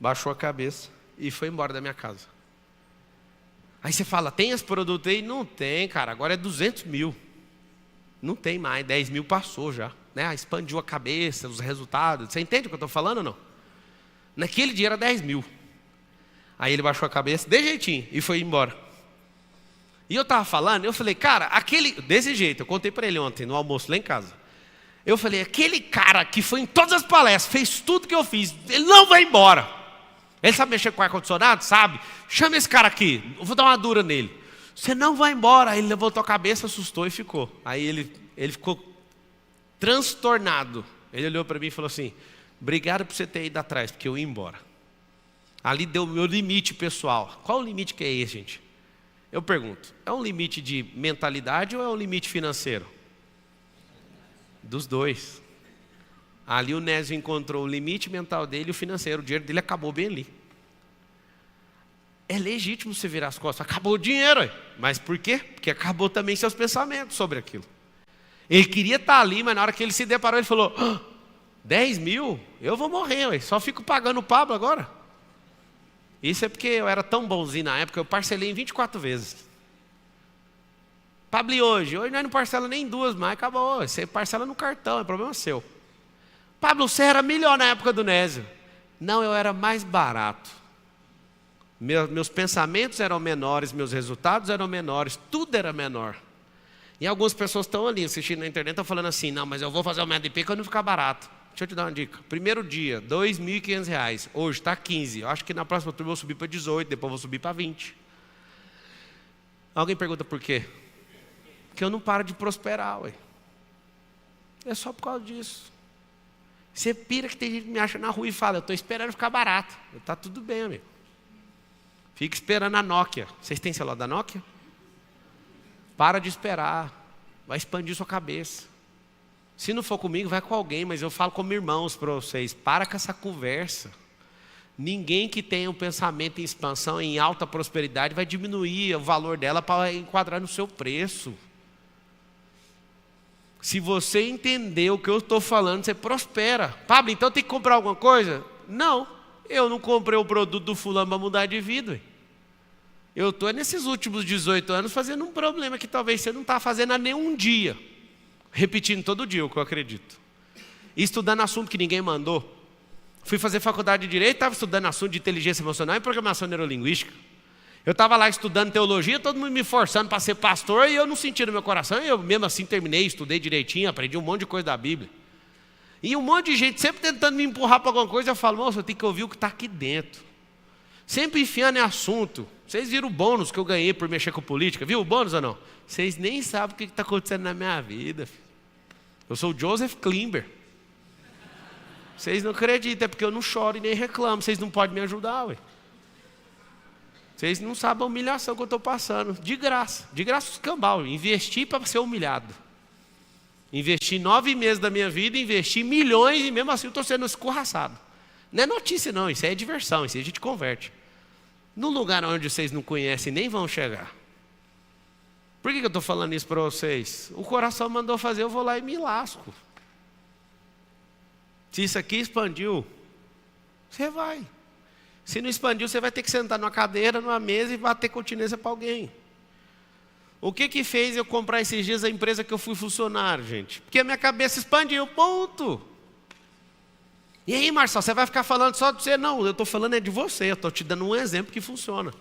baixou a cabeça e foi embora da minha casa. Aí você fala, tem esse produto aí? Não tem, cara, agora é 200 mil. Não tem mais, 10 mil passou já, né? Expandiu a cabeça, os resultados. Você entende o que eu estou falando ou não? Naquele dia era 10 mil. Aí ele baixou a cabeça, de jeitinho, e foi embora. E eu estava falando, eu falei, cara, desse jeito, eu contei para ele ontem, no almoço lá em casa. Eu falei, aquele cara que foi em todas as palestras, fez tudo que eu fiz, ele não vai embora. Ele sabe mexer com ar-condicionado? Sabe? Chama esse cara aqui, eu vou dar uma dura nele. Você não vai embora. Aí ele levantou a cabeça, assustou e ficou. Aí ele ficou transtornado. Ele olhou para mim e falou assim, obrigado por você ter ido atrás, porque eu ia embora. Ali deu o meu limite pessoal. Qual o limite que é esse, gente? Eu pergunto, é um limite de mentalidade ou é um limite financeiro? Dos dois. Ali o Nésio encontrou o limite mental dele e o financeiro. O dinheiro dele acabou bem ali. É legítimo você virar as costas. Acabou o dinheiro. Mas por quê? Porque acabou também seus pensamentos sobre aquilo. Ele queria estar ali, mas na hora que ele se deparou, ele falou, 10 mil? Eu vou morrer, só fico pagando o Pablo agora. Isso é porque eu era tão bonzinho na época, eu parcelei em 24 vezes. Pablo, e hoje? Hoje nós não parcela nem 2 mais, acabou. Você parcela no cartão, é problema seu. Pablo, você era melhor na época do Nésio. Não, eu era mais barato. Meus pensamentos eram menores, meus resultados eram menores, tudo era menor. E algumas pessoas estão ali assistindo na internet, estão falando assim, não, mas eu vou fazer o MDP quando ficar barato. Deixa eu te dar uma dica. Primeiro dia, R$ 2.500. Hoje está 15. Eu acho que na próxima turma eu vou subir para 18, depois eu vou subir para 20. Alguém pergunta por quê? Porque eu não paro de prosperar, ué. É só por causa disso. Você pira que tem gente que me acha na rua e fala, eu estou esperando ficar barato. Está tudo bem, amigo. Fica esperando a Nokia. Vocês têm celular da Nokia? Para de esperar. Vai expandir sua cabeça. Se não for comigo, vai com alguém, mas eu falo como irmãos para vocês. Para com essa conversa. Ninguém que tenha um pensamento em expansão, em alta prosperidade, vai diminuir o valor dela para enquadrar no seu preço. Se você entender o que eu estou falando, você prospera. Pablo, então tem que comprar alguma coisa? Não, eu não comprei o produto do fulano para mudar de vida. Eu estou nesses últimos 18 anos fazendo um problema que talvez você não está fazendo há nenhum dia. Repetindo todo dia o que eu acredito. E estudando assunto que ninguém mandou. Fui fazer faculdade de Direito, estava estudando assunto de inteligência emocional e programação neurolinguística. Eu estava lá estudando teologia, todo mundo me forçando para ser pastor e eu não sentia no meu coração. E eu mesmo assim terminei, estudei direitinho, aprendi um monte de coisa da Bíblia. E um monte de gente sempre tentando me empurrar para alguma coisa. Eu falo, moço, eu tenho que ouvir o que está aqui dentro. Sempre enfiando em assunto. Vocês viram o bônus que eu ganhei por mexer com política? Viu o bônus ou não? Vocês nem sabem o que está acontecendo na minha vida. Eu sou o Joseph Klimber. Vocês não acreditam, é porque eu não choro e nem reclamo. Vocês não podem me ajudar, ué. Vocês não sabem a humilhação que eu estou passando. De graça os cambal. Investi para ser humilhado. Investi 9 meses da minha vida, investi milhões e mesmo assim eu estou sendo escorraçado. Não é notícia não, isso é diversão, isso aí a gente converte. No lugar onde vocês não conhecem, nem vão chegar. Por que eu estou falando isso para vocês? O coração mandou fazer, eu vou lá e me lasco. Se isso aqui expandiu, você vai. Se não expandiu, você vai ter que sentar numa cadeira, numa mesa e bater continência para alguém. O que fez eu comprar esses dias a empresa que eu fui funcionário, gente? Porque a minha cabeça expandiu, ponto. E aí, Marcelo, você vai ficar falando só de você? Não, eu estou falando de você, eu estou te dando um exemplo que funciona.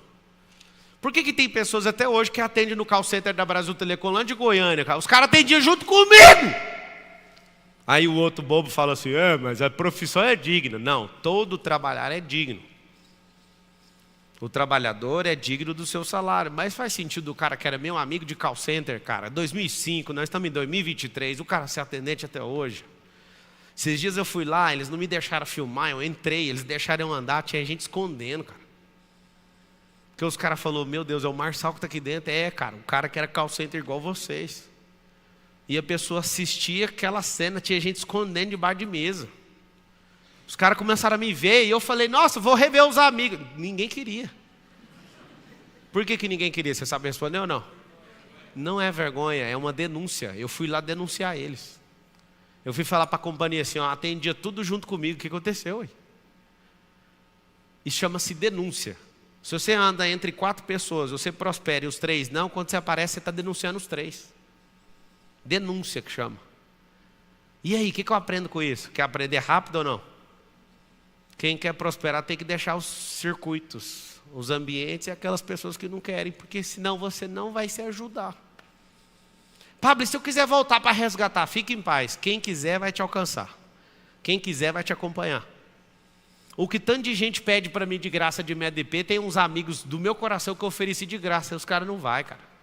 Por que tem pessoas até hoje que atendem no call center da Brasil Telecom lá de Goiânia? Os caras atendiam junto comigo. Aí o outro bobo fala assim, mas a profissão é digna. Não, todo trabalhar é digno. O trabalhador é digno do seu salário. Mas faz sentido o cara que era meu amigo de call center, cara, 2005, nós estamos em 2023, o cara ser atendente até hoje. Esses dias eu fui lá, eles não me deixaram filmar, eu entrei, eles deixaram eu andar, tinha gente escondendo, cara. Porque os caras falaram, meu Deus, é o Marçal que está aqui dentro. É, cara, o cara que era call center igual vocês. E a pessoa assistia aquela cena, tinha gente escondendo debaixo de mesa. Os caras começaram a me ver e eu falei, nossa, vou rever os amigos. Ninguém queria. Por que ninguém queria? Você sabe responder ou não? Não é vergonha, é uma denúncia. Eu fui lá denunciar eles. Eu fui falar para a companhia assim, ó, atendia tudo junto comigo. O que aconteceu? Ué? Isso chama-se denúncia. Se você anda entre 4 pessoas, você prospera e os 3 não, quando você aparece, você está denunciando os 3. Denúncia que chama. E aí, o que eu aprendo com isso? Quer aprender rápido ou não? Quem quer prosperar tem que deixar os circuitos, os ambientes e aquelas pessoas que não querem, porque senão você não vai se ajudar. Pablo, se eu quiser voltar para resgatar, fique em paz. Quem quiser vai te alcançar. Quem quiser vai te acompanhar. O que tanto de gente pede para mim de graça de MEDP, tem uns amigos do meu coração que eu ofereci de graça, e os caras não vão, cara.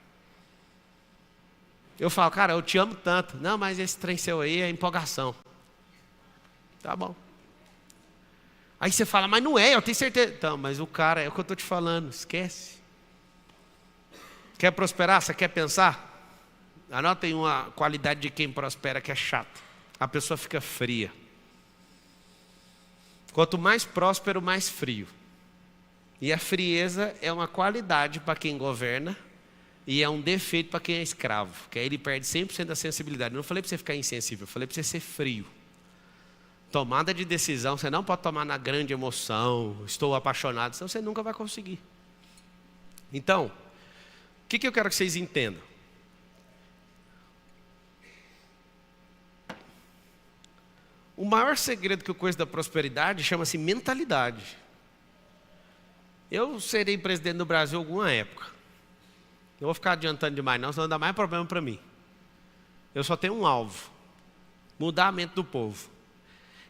Eu falo, cara, eu te amo tanto. Não, mas esse trem seu aí é empolgação. Tá bom. Aí você fala, mas não é, eu tenho certeza. Então, mas o cara, é o que eu estou te falando, esquece. Quer prosperar? Você quer pensar? Anotem uma qualidade de quem prospera que é chato. A pessoa fica fria. Quanto mais próspero, mais frio. E a frieza é uma qualidade para quem governa e é um defeito para quem é escravo, que aí ele perde 100% da sensibilidade. Eu não falei para você ficar insensível, eu falei para você ser frio. Tomada de decisão, você não pode tomar na grande emoção, estou apaixonado, senão você nunca vai conseguir. Então, o que eu quero que vocês entendam? O maior segredo que eu conheço da prosperidade chama-se mentalidade. Eu serei presidente do Brasil alguma época. Não vou ficar adiantando demais não, senão dá mais problema para mim. Eu só tenho um alvo. Mudar a mente do povo.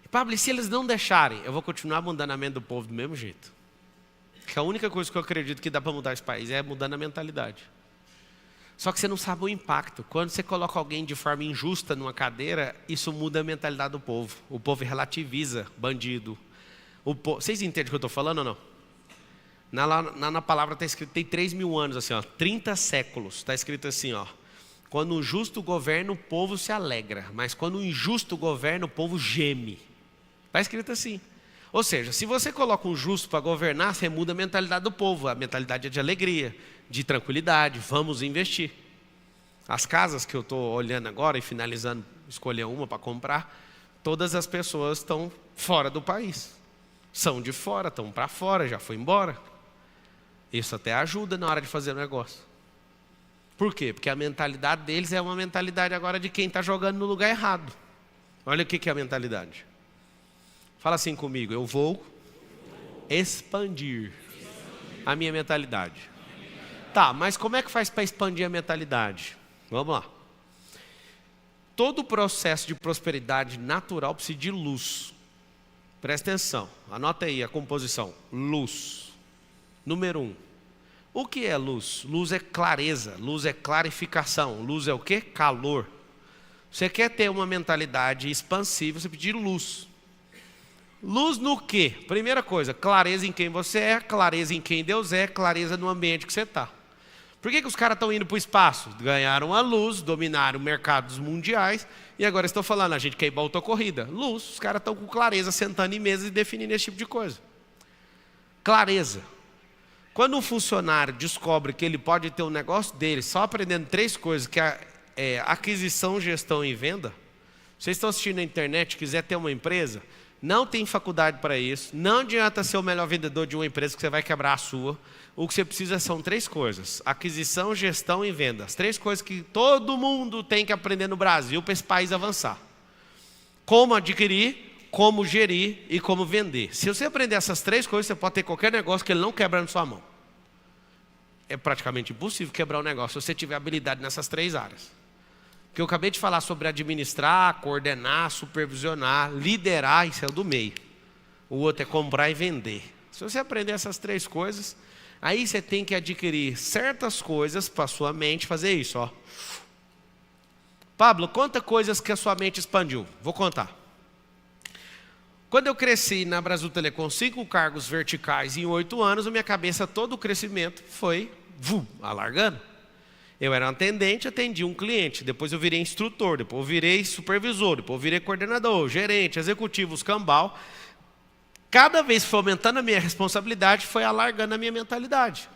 E, Pablo, e se eles não deixarem? Eu vou continuar mudando a mente do povo do mesmo jeito. Porque a única coisa que eu acredito que dá para mudar esse país é mudando a mentalidade. Só que você não sabe o impacto. Quando você coloca alguém de forma injusta numa cadeira, isso muda a mentalidade do povo. O povo relativiza bandido. Vocês entendem o que eu estou falando ou não? Na palavra está escrito, tem 3.000 anos, assim, ó, 30 séculos. Está escrito assim, ó. Quando o justo governa, o povo se alegra. Mas quando o injusto governa, o povo geme. Está escrito assim. Ou seja, se você coloca um justo para governar, você muda a mentalidade do povo. A mentalidade é de alegria, de tranquilidade, vamos investir. As casas que eu estou olhando agora e finalizando, escolher uma para comprar, todas as pessoas estão fora do país. São de fora, estão para fora, já foi embora. Isso até ajuda na hora de fazer o negócio. Por quê? Porque a mentalidade deles é uma mentalidade agora de quem está jogando no lugar errado. Olha o que é a mentalidade. Fala assim comigo, eu vou expandir a minha mentalidade. Tá, mas como é que faz para expandir a mentalidade? Vamos lá. Todo o processo de prosperidade natural precisa de luz. Presta atenção, anota aí a composição. Luz. Número 1. O que é luz? Luz é clareza, luz é clarificação. Luz é o quê? Calor. Você quer ter uma mentalidade expansiva, você precisa de luz. Luz no quê? Primeira coisa, clareza em quem você é, clareza em quem Deus é, clareza no ambiente que você está. Por que os caras estão indo para o espaço? Ganharam a luz, dominaram mercados mundiais e agora estão falando, a gente quer ir para a autocorrida. Luz, os caras estão com clareza, sentando em mesas e definindo esse tipo de coisa. Clareza. Quando um funcionário descobre que ele pode ter um negócio dele só aprendendo 3 coisas, que é aquisição, gestão e venda, Vocês estão assistindo na internet, quiser ter uma empresa, não tem faculdade para isso, não adianta ser o melhor vendedor de uma empresa que você vai quebrar a sua. O que você precisa são 3 coisas: aquisição, gestão e venda. As 3 coisas que todo mundo tem que aprender no Brasil para esse país avançar. Como adquirir, como gerir e como vender. Se você aprender essas 3 coisas, você pode ter qualquer negócio que ele não quebra na sua mão. É praticamente impossível quebrar um negócio se você tiver habilidade nessas 3 áreas. Que eu acabei de falar sobre administrar, coordenar, supervisionar, liderar, isso é o do meio. O outro é comprar e vender. Se você aprender essas 3 coisas, aí você tem que adquirir certas coisas para a sua mente fazer isso, ó. Pablo, conta coisas que a sua mente expandiu. Vou contar. Quando eu cresci na Brasil Telecom, 5 cargos verticais em 8 anos, a minha cabeça, todo o crescimento foi alargando. Eu era um atendente, atendia um cliente, depois eu virei instrutor, depois eu virei supervisor, depois eu virei coordenador, gerente, executivo, escambau. Cada vez que foi aumentando a minha responsabilidade, foi alargando a minha mentalidade.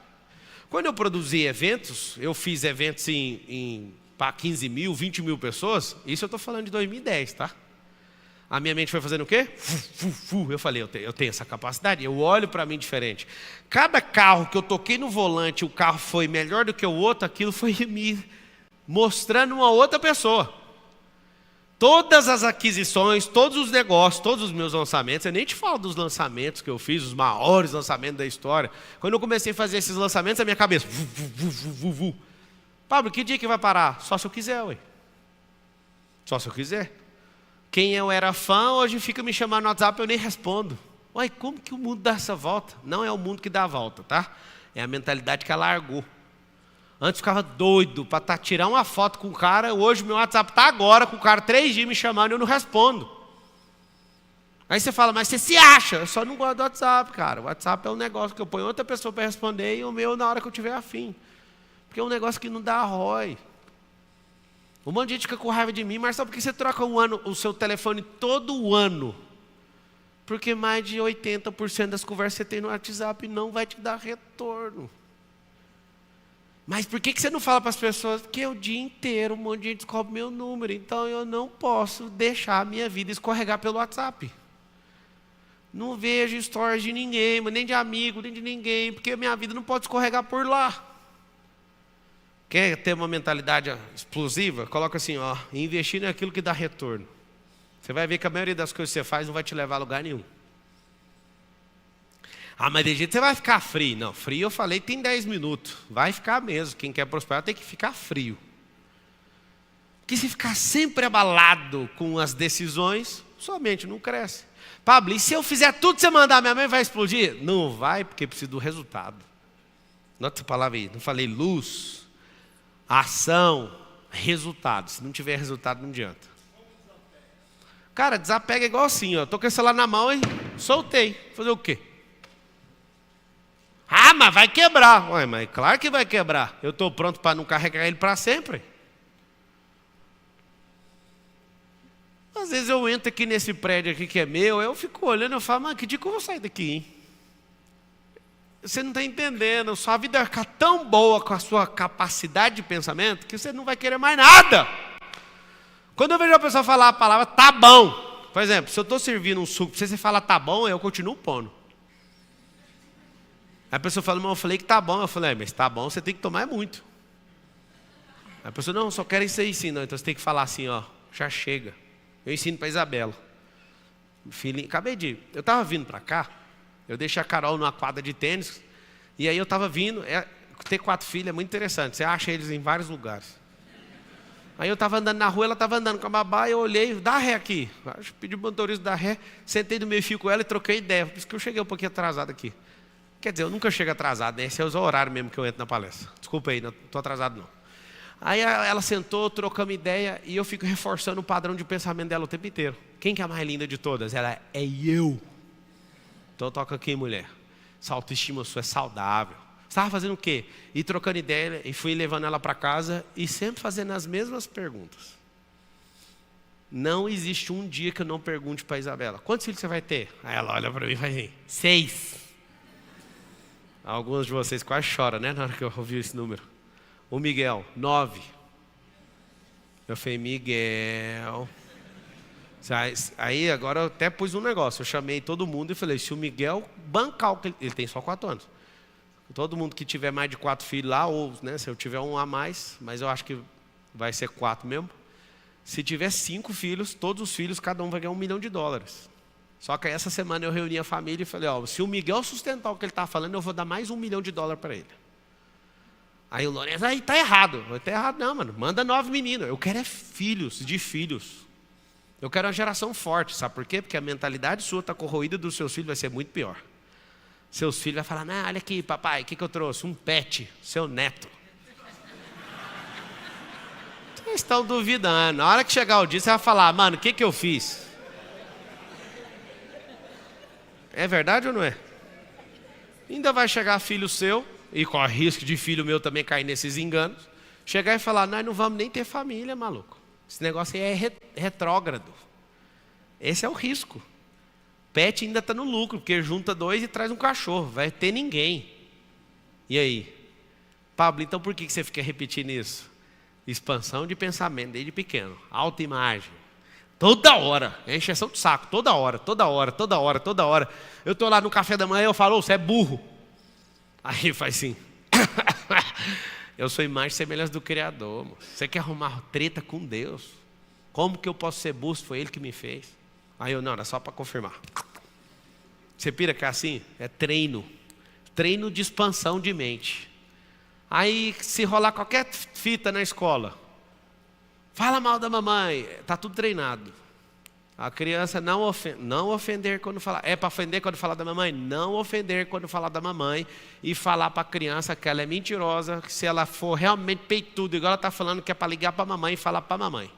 Quando eu produzi eventos, eu fiz eventos para 15 mil, 20 mil pessoas, isso eu estou falando de 2010, tá? A minha mente foi fazendo o quê? Eu falei, eu tenho essa capacidade, eu olho para mim diferente. Cada carro que eu toquei no volante, o carro foi melhor do que o outro, aquilo foi me mostrando uma outra pessoa. Todas as aquisições, todos os negócios, todos os meus lançamentos, eu nem te falo dos lançamentos que eu fiz, os maiores lançamentos da história. Quando eu comecei a fazer esses lançamentos, a minha cabeça... Pablo, que dia que vai parar? Só se eu quiser, ué. Só se eu quiser. Quem eu era fã, hoje fica me chamando no WhatsApp, eu nem respondo. Ué, como que o mundo dá essa volta? Não é o mundo que dá a volta, tá? É a mentalidade que ela largou. Antes ficava doido para tirar uma foto com o cara, hoje o meu WhatsApp está agora com o cara 3 dias me chamando e eu não respondo. Aí você fala, mas você se acha? Eu só não gosto do WhatsApp, cara. O WhatsApp é um negócio que eu ponho outra pessoa para responder e o meu na hora que eu tiver afim. Porque é um negócio que não dá ROI. Um monte de gente fica com raiva de mim, mas sabe por que você troca o seu telefone todo ano? Porque mais de 80% das conversas que você tem no WhatsApp não vai te dar retorno. Mas por que você não fala para as pessoas? Porque o dia inteiro um monte de gente descobre meu número, então eu não posso deixar a minha vida escorregar pelo WhatsApp. Não vejo stories de ninguém, nem de amigo, nem de ninguém, porque a minha vida não pode escorregar por lá. Quer ter uma mentalidade explosiva? Coloca assim, ó, investir naquilo que dá retorno. Você vai ver que a maioria das coisas que você faz não vai te levar a lugar nenhum. Ah, mas de jeito você vai ficar frio. Não, frio eu falei tem 10 minutos. Vai ficar mesmo. Quem quer prosperar tem que ficar frio. Porque se ficar sempre abalado com as decisões, sua mente não cresce. Pablo, e se eu fizer tudo que você mandar, minha mãe vai explodir? Não vai, porque precisa do resultado. Nota essa palavra aí. Não falei luz, ação, resultado. Se não tiver resultado, não adianta. Cara, desapega igual assim, ó. Tô com o celular na mão e soltei. Fazer o quê? Ah, mas vai quebrar. Ué, mas claro que vai quebrar. Eu estou pronto para não carregar ele para sempre. Às vezes eu entro aqui nesse prédio aqui que é meu, eu fico olhando e falo, mas que dia que eu vou sair daqui, hein? Você não está entendendo, sua vida vai ficar tão boa com a sua capacidade de pensamento que você não vai querer mais nada. Quando eu vejo a pessoa falar a palavra tá bom, por exemplo, se eu estou servindo um suco, se você fala tá bom, eu continuo pondo. Aí a pessoa fala, mas eu falei que tá bom. Eu falei, mas tá bom, você tem que tomar muito. Aí a pessoa, não, só quero isso aí sim. Não, então você tem que falar assim, ó, já chega. Eu ensino para Isabela. Filhinho, eu estava vindo para cá, eu deixei a Carol numa quadra de tênis, e aí eu estava vindo, ter 4 filhos é muito interessante, você acha eles em vários lugares. Aí eu estava andando na rua, ela estava andando com a babá, eu olhei, dá ré aqui. Pedi o motorista dar ré, sentei no meio fio com ela e troquei ideia, por isso que eu cheguei um pouquinho atrasado aqui. Quer dizer, eu nunca chego atrasado, né? Esse é o horário mesmo que eu entro na palestra. Desculpa aí, não estou atrasado não. Aí ela sentou, trocamos ideia, e eu fico reforçando o padrão de pensamento dela o tempo inteiro. Quem que é a mais linda de todas? Ela é eu. Então toca aqui, mulher. Essa autoestima sua é saudável. Você estava fazendo o quê? E trocando ideia, e fui levando ela para casa, e sempre fazendo as mesmas perguntas. Não existe um dia que eu não pergunte para a Isabela, quantos filhos você vai ter? Aí ela olha para mim e faz assim, 6. Alguns de vocês quase choram, né? Na hora que eu ouvi esse número. O Miguel, 9. Eu falei, Miguel. Aí agora eu até pus um negócio. Eu chamei todo mundo e falei, se o Miguel bancar o que ele tem só 4 anos. Todo mundo que tiver mais de 4 filhos lá, ou né, se eu tiver um a mais, mas eu acho que vai ser 4 mesmo. Se tiver 5 filhos, todos os filhos, cada um vai ganhar $1 milhão. Só que aí essa semana eu reuni a família e falei, se o Miguel sustentar o que ele está falando, eu vou dar mais $1 milhão para ele. Aí o Lourenço, aí tá errado. Não tá errado não, mano. Manda 9 meninos. Eu quero filhos de filhos. Eu quero uma geração forte, sabe por quê? Porque a mentalidade sua está corroída dos seus filhos, vai ser muito pior. Seus filhos vão falar, olha aqui, papai, o que eu trouxe? Um pet, seu neto. Vocês estão duvidando. Na hora que chegar o dia, você vai falar, mano, o que eu fiz? É verdade ou não é? Ainda vai chegar filho seu, e corre risco de filho meu também cair nesses enganos, chegar e falar, nós não vamos nem ter família, maluco. Esse negócio aí é retrógrado. Esse é o risco. Pet ainda está no lucro, porque junta 2 e traz um cachorro. Vai ter ninguém. E aí? Pablo, então por que você fica repetindo isso? Expansão de pensamento desde pequeno. Autoimagem. Toda hora. É encheção de saco. Toda hora. Eu estou lá no café da manhã e eu falo, você é burro. Aí faz assim. Eu sou imagem e semelhança do Criador. Moço. Você quer arrumar treta com Deus? Como que eu posso ser burro se foi Ele que me fez? Aí eu, não, era só para confirmar. Você pira que é assim? É treino. Treino de expansão de mente. Aí se rolar qualquer fita na escola, fala mal da mamãe, está tudo treinado. A criança não ofender quando falar. É para ofender quando falar da mamãe? Não ofender quando falar da mamãe. E falar para a criança que ela é mentirosa, que se ela for realmente peituda, igual ela está falando, que é para ligar para a mamãe e falar para a mamãe.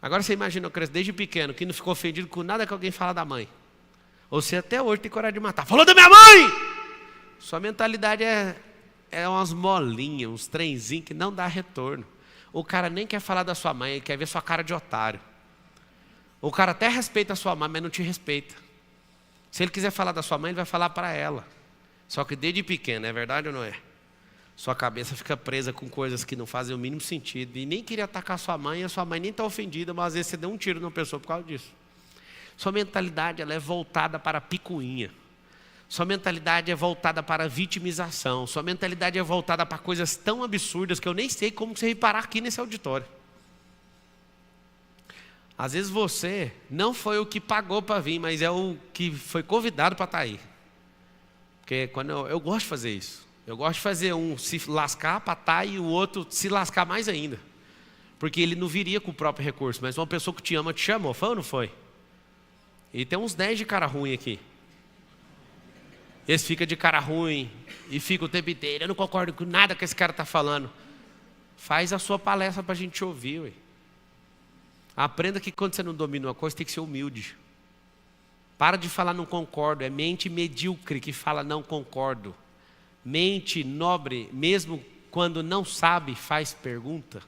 Agora você imagina uma criança desde pequeno que não ficou ofendido com nada que alguém fala da mãe. Ou você até hoje tem coragem de matar. Falou da minha mãe! Sua mentalidade é umas molinhas, uns trenzinhos que não dá retorno. O cara nem quer falar da sua mãe, ele quer ver sua cara de otário. O cara até respeita a sua mãe, mas não te respeita. Se ele quiser falar da sua mãe, ele vai falar para ela. Só que desde pequeno, é verdade ou não é? Sua cabeça fica presa com coisas que não fazem o mínimo sentido. E nem queria atacar sua mãe, e a sua mãe nem está ofendida, mas às vezes você deu um tiro numa pessoa por causa disso. Sua mentalidade ela é voltada para a picuinha. Sua mentalidade é voltada para a vitimização. Sua mentalidade é voltada para coisas tão absurdas que eu nem sei como você reparar aqui nesse auditório. Às vezes você não foi o que pagou para vir, mas é o que foi convidado para estar aí. Porque quando eu gosto de fazer isso. Eu gosto de fazer um se lascar para estar e o outro se lascar mais ainda. Porque ele não viria com o próprio recurso, mas uma pessoa que te ama te chamou, foi ou não foi? E tem uns 10 de cara ruim aqui. Esse fica de cara ruim e fica o tempo inteiro. Eu não concordo com nada que esse cara está falando. Faz a sua palestra para a gente ouvir. Ué. Aprenda que quando você não domina uma coisa, tem que ser humilde. Para de falar não concordo. É mente medíocre que fala não concordo. Mente nobre, mesmo quando não sabe, faz pergunta.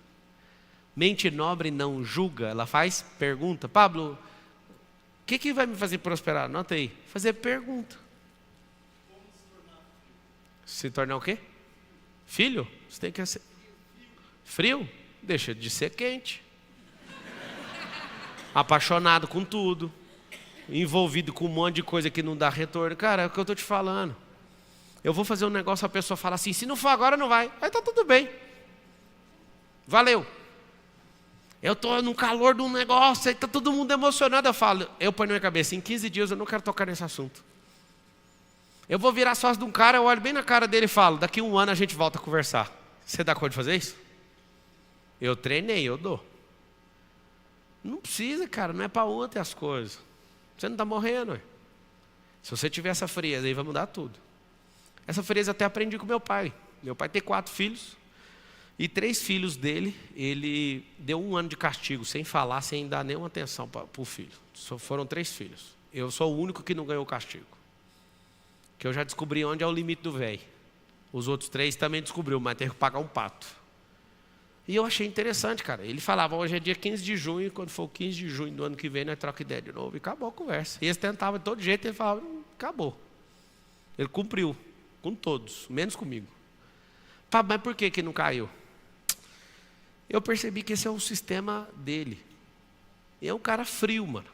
Mente nobre não julga, ela faz pergunta. Pablo, o que vai me fazer prosperar? Anota aí. Fazer pergunta. Se tornar o quê? Filho? Você tem que ser frio? Deixa de ser quente. Apaixonado com tudo. Envolvido com um monte de coisa que não dá retorno. Cara, é o que eu estou te falando. Eu vou fazer um negócio, a pessoa fala assim, se não for agora não vai. Aí tá tudo bem. Valeu. Eu estou no calor de um negócio, aí está todo mundo emocionado. Eu falo, eu ponho na minha cabeça, em 15 dias eu não quero tocar nesse assunto. Eu vou virar sócio de um cara, eu olho bem na cara dele e falo, daqui 1 ano a gente volta a conversar. Você dá conta de fazer isso? Eu treinei, eu dou. Não precisa, cara, não é para ontem as coisas. Você não está morrendo. Ué. Se você tiver essa frieza aí, vai mudar tudo. Essa frieza até aprendi com meu pai. Meu pai tem 4 filhos. E 3 filhos dele, ele deu 1 ano de castigo, sem falar, sem dar nenhuma atenção para o filho. Só foram 3 filhos. Eu sou o único que não ganhou castigo. Que eu já descobri onde é o limite do velho. Os outros 3 também descobriu, mas teve que pagar um pato. E eu achei interessante, cara. Ele falava, hoje é dia 15 de junho, quando for o 15 de junho do ano que vem, nós troca ideia de novo. E acabou a conversa. E eles tentavam de todo jeito, ele falava, acabou. Ele cumpriu, com todos, menos comigo. Mas por que não caiu? Eu percebi que esse é o sistema dele. E é um cara frio, mano.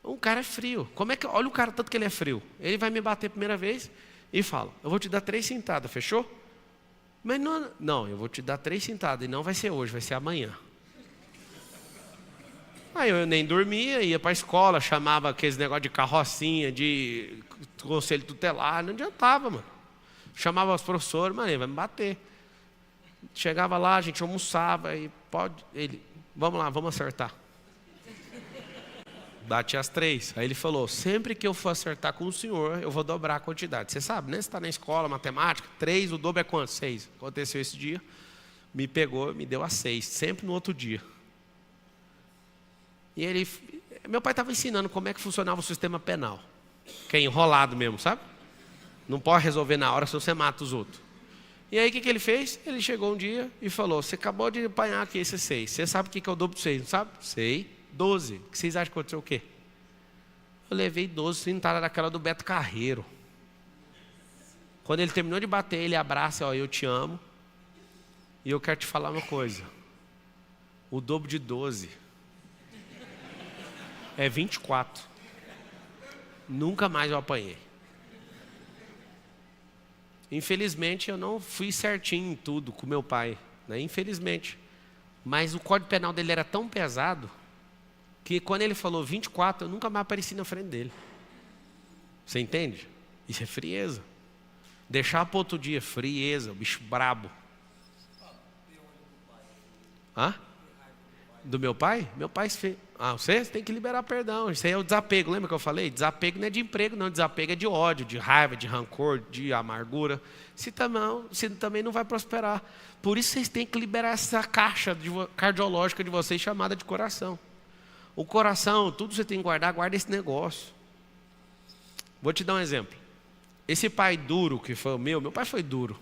Um cara é frio. Olha o cara, tanto que ele é frio. Ele vai me bater a primeira vez e fala, eu vou te dar 3 cintadas, fechou? Mas não, eu vou te dar 3 cintadas e não vai ser hoje, vai ser amanhã. Aí eu nem dormia, ia para a escola, chamava aqueles negócios de carrocinha, de conselho tutelar, não adiantava, mano. Chamava os professores, mano, ele vai me bater. Chegava lá, a gente almoçava, e vamos lá, vamos acertar. Bate as 3. Aí ele falou, sempre que eu for acertar com o senhor, eu vou dobrar a quantidade. Você sabe, né? Você está na escola, matemática, 3, o dobro é quanto? 6. Aconteceu esse dia, me pegou, me deu a 6, sempre no outro dia. E meu pai estava ensinando como é que funcionava o sistema penal. Que é enrolado mesmo, sabe? Não pode resolver na hora, senão você mata os outros. E aí o que ele fez? Ele chegou um dia e falou, você acabou de apanhar aqui esse 6. Você sabe o que é o dobro de 6, não sabe? Sei. 12. O que vocês acham que aconteceu o quê? Eu levei 12 cintadas daquela do Beto Carreiro. Quando ele terminou de bater, ele abraça, ó, eu te amo. E eu quero te falar uma coisa. O dobro de 12 é 24. Nunca mais eu apanhei. Infelizmente, eu não fui certinho em tudo com meu pai, né? Infelizmente. Mas o Código Penal dele era tão pesado que quando ele falou 24, eu nunca mais apareci na frente dele. Você entende? Isso é frieza. Deixar para outro dia, frieza, o bicho brabo. Hã? Do meu pai? Meu pai fez. Você tem que liberar perdão. Isso aí é o desapego. Lembra que eu falei? Desapego não é de emprego, não. Desapego é de ódio, de raiva, de rancor, de amargura. Se também não vai prosperar. Por isso vocês têm que liberar essa caixa cardiológica de vocês chamada de coração. O coração, tudo você tem que guardar, guarda esse negócio. Vou te dar um exemplo. Esse pai duro que foi o meu pai foi duro.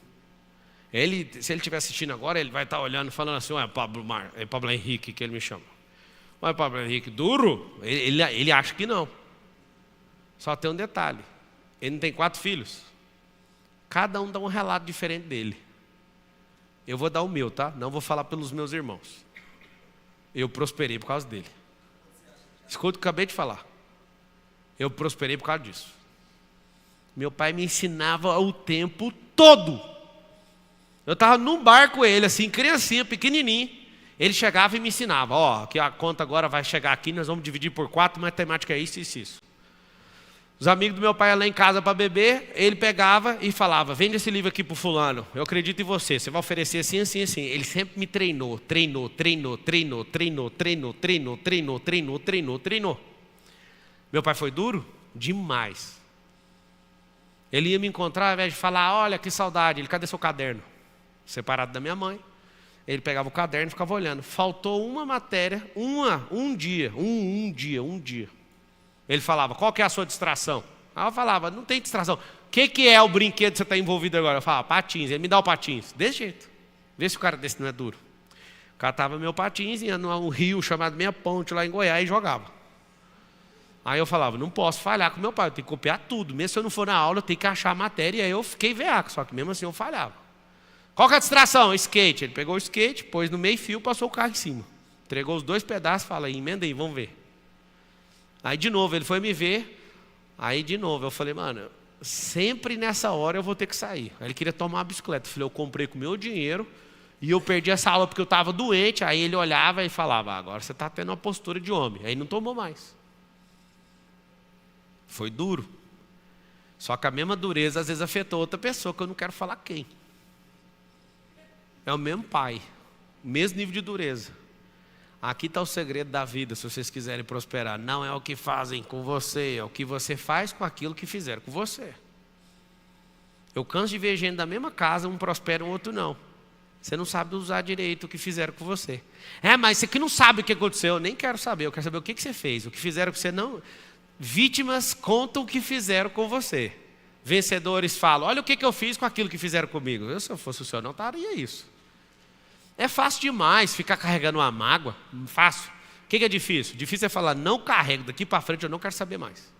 Se ele estiver assistindo agora, ele vai estar olhando, falando assim, é Pablo Henrique que ele me chama. Mas Pablo Henrique, duro? Ele acha que não. Só tem um detalhe. Ele não tem 4 filhos. Cada um dá um relato diferente dele. Eu vou dar o meu, tá? Não vou falar pelos meus irmãos. Eu prosperei por causa dele. Escuta o que eu acabei de falar. Eu prosperei por causa disso. Meu pai me ensinava o tempo todo. Eu estava num bar com ele, assim, criancinha, pequenininho. Ele chegava e me ensinava. Ó, que a conta agora vai chegar aqui, nós vamos dividir por 4, matemática é isso, isso, isso. Os amigos do meu pai iam lá em casa para beber, ele pegava e falava, vende esse livro aqui para o fulano, eu acredito em você, você vai oferecer assim, assim, assim. Ele sempre me treinou. Meu pai foi duro? Demais. Ele ia me encontrar, ao invés de falar, olha que saudade, cadê seu caderno? Separado da minha mãe. Ele pegava o caderno e ficava olhando. Faltou uma matéria, um dia. Ele falava, qual que é a sua distração? Aí eu falava, não tem distração. O que é o brinquedo que você está envolvido agora? Eu falava, patins. Ele me dá o patins. Desse jeito. Vê se o cara desse não é duro. Catava meu patins, ia num rio chamado Meia Ponte, lá em Goiás, e jogava. Aí eu falava, não posso falhar com meu pai, eu tenho que copiar tudo. Mesmo se eu não for na aula, eu tenho que achar a matéria. E aí eu fiquei veaco, só que mesmo assim eu falhava. Qual que é a distração? Skate. Ele pegou o skate, pôs no meio fio, passou o carro em cima. Entregou os 2 pedaços, fala aí, emenda aí, vamos ver. Aí de novo, ele foi me ver. Aí de novo, eu falei, mano, sempre nessa hora eu vou ter que sair. Aí ele queria tomar uma bicicleta. Eu falei, eu comprei com o meu dinheiro e eu perdi essa aula porque eu estava doente. Aí ele olhava e falava, agora você está tendo uma postura de homem. Aí não tomou mais. Foi duro. Só que a mesma dureza às vezes afetou outra pessoa, que eu não quero falar quem. É o mesmo pai, mesmo nível de dureza. Aqui está o segredo da vida, se vocês quiserem prosperar. Não é o que fazem com você, é o que você faz com aquilo que fizeram com você. Eu canso de ver gente da mesma casa, um prospera e o outro não. Você não sabe usar direito o que fizeram com você. Mas você que não sabe o que aconteceu, eu nem quero saber. Eu quero saber o que você fez, o que fizeram com você não. Vítimas contam o que fizeram com você. Vencedores falam, olha o que eu fiz com aquilo que fizeram comigo. Se eu fosse o senhor, não estaria isso. É fácil demais ficar carregando uma mágoa. Fácil. O que é difícil? Difícil é falar, não carrego, daqui para frente eu não quero saber mais.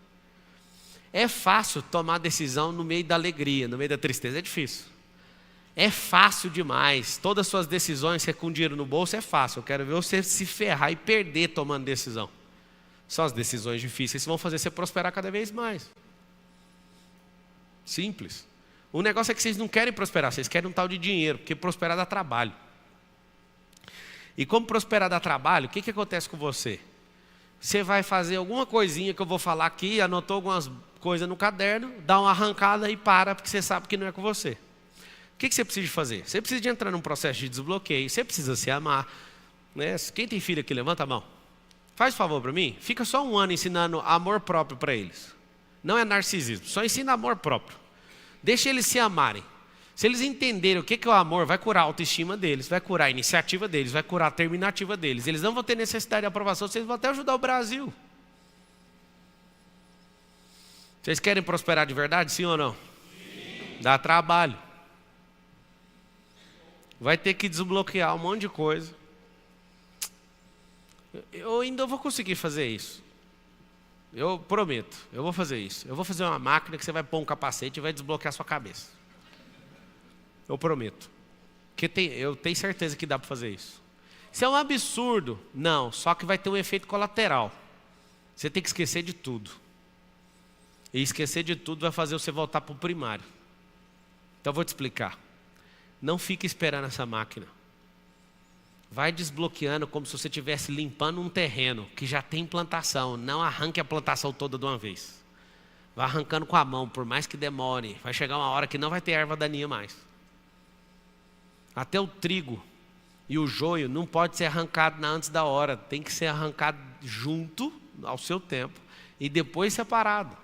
É fácil tomar decisão no meio da alegria, no meio da tristeza. É difícil. É fácil demais. Todas as suas decisões, você com dinheiro no bolso, é fácil. Eu quero ver você se ferrar e perder tomando decisão. São as decisões difíceis que vão fazer você prosperar cada vez mais. Simples. O negócio é que vocês não querem prosperar, vocês querem um tal de dinheiro, porque prosperar dá trabalho. E como prosperar dá trabalho, o que acontece com você? Você vai fazer alguma coisinha que eu vou falar aqui, anotou algumas coisas no caderno, dá uma arrancada e para, porque você sabe que não é com você. O que você precisa de fazer? Você precisa de entrar num processo de desbloqueio, você precisa se amar. Né? Quem tem filho aqui, levanta a mão. Faz um favor para mim, fica só um ano ensinando amor próprio para eles. Não é narcisismo, só ensina amor próprio. Deixa eles se amarem. Se eles entenderem o que é o amor, vai curar a autoestima deles, vai curar a iniciativa deles, vai curar a terminativa deles. Eles não vão ter necessidade de aprovação, vocês vão até ajudar o Brasil. Vocês querem prosperar de verdade, sim ou não? Sim. Dá trabalho. Vai ter que desbloquear um monte de coisa. Eu ainda vou conseguir fazer isso. Eu prometo, eu vou fazer isso. Eu vou fazer uma máquina que você vai pôr um capacete e vai desbloquear a sua cabeça. Eu prometo. Eu tenho certeza que dá para fazer isso. Isso é um absurdo? Não, só que vai ter um efeito colateral. Você tem que esquecer de tudo. E esquecer de tudo vai fazer você voltar para o primário. Então eu vou te explicar. Não fique esperando essa máquina. Vai desbloqueando como se você estivesse limpando um terreno que já tem plantação. Não arranque a plantação toda de uma vez. Vai arrancando com a mão, por mais que demore. Vai chegar uma hora que não vai ter erva daninha mais. Até o trigo e o joio não pode ser arrancado antes da hora. Tem que ser arrancado junto, ao seu tempo, e depois separado.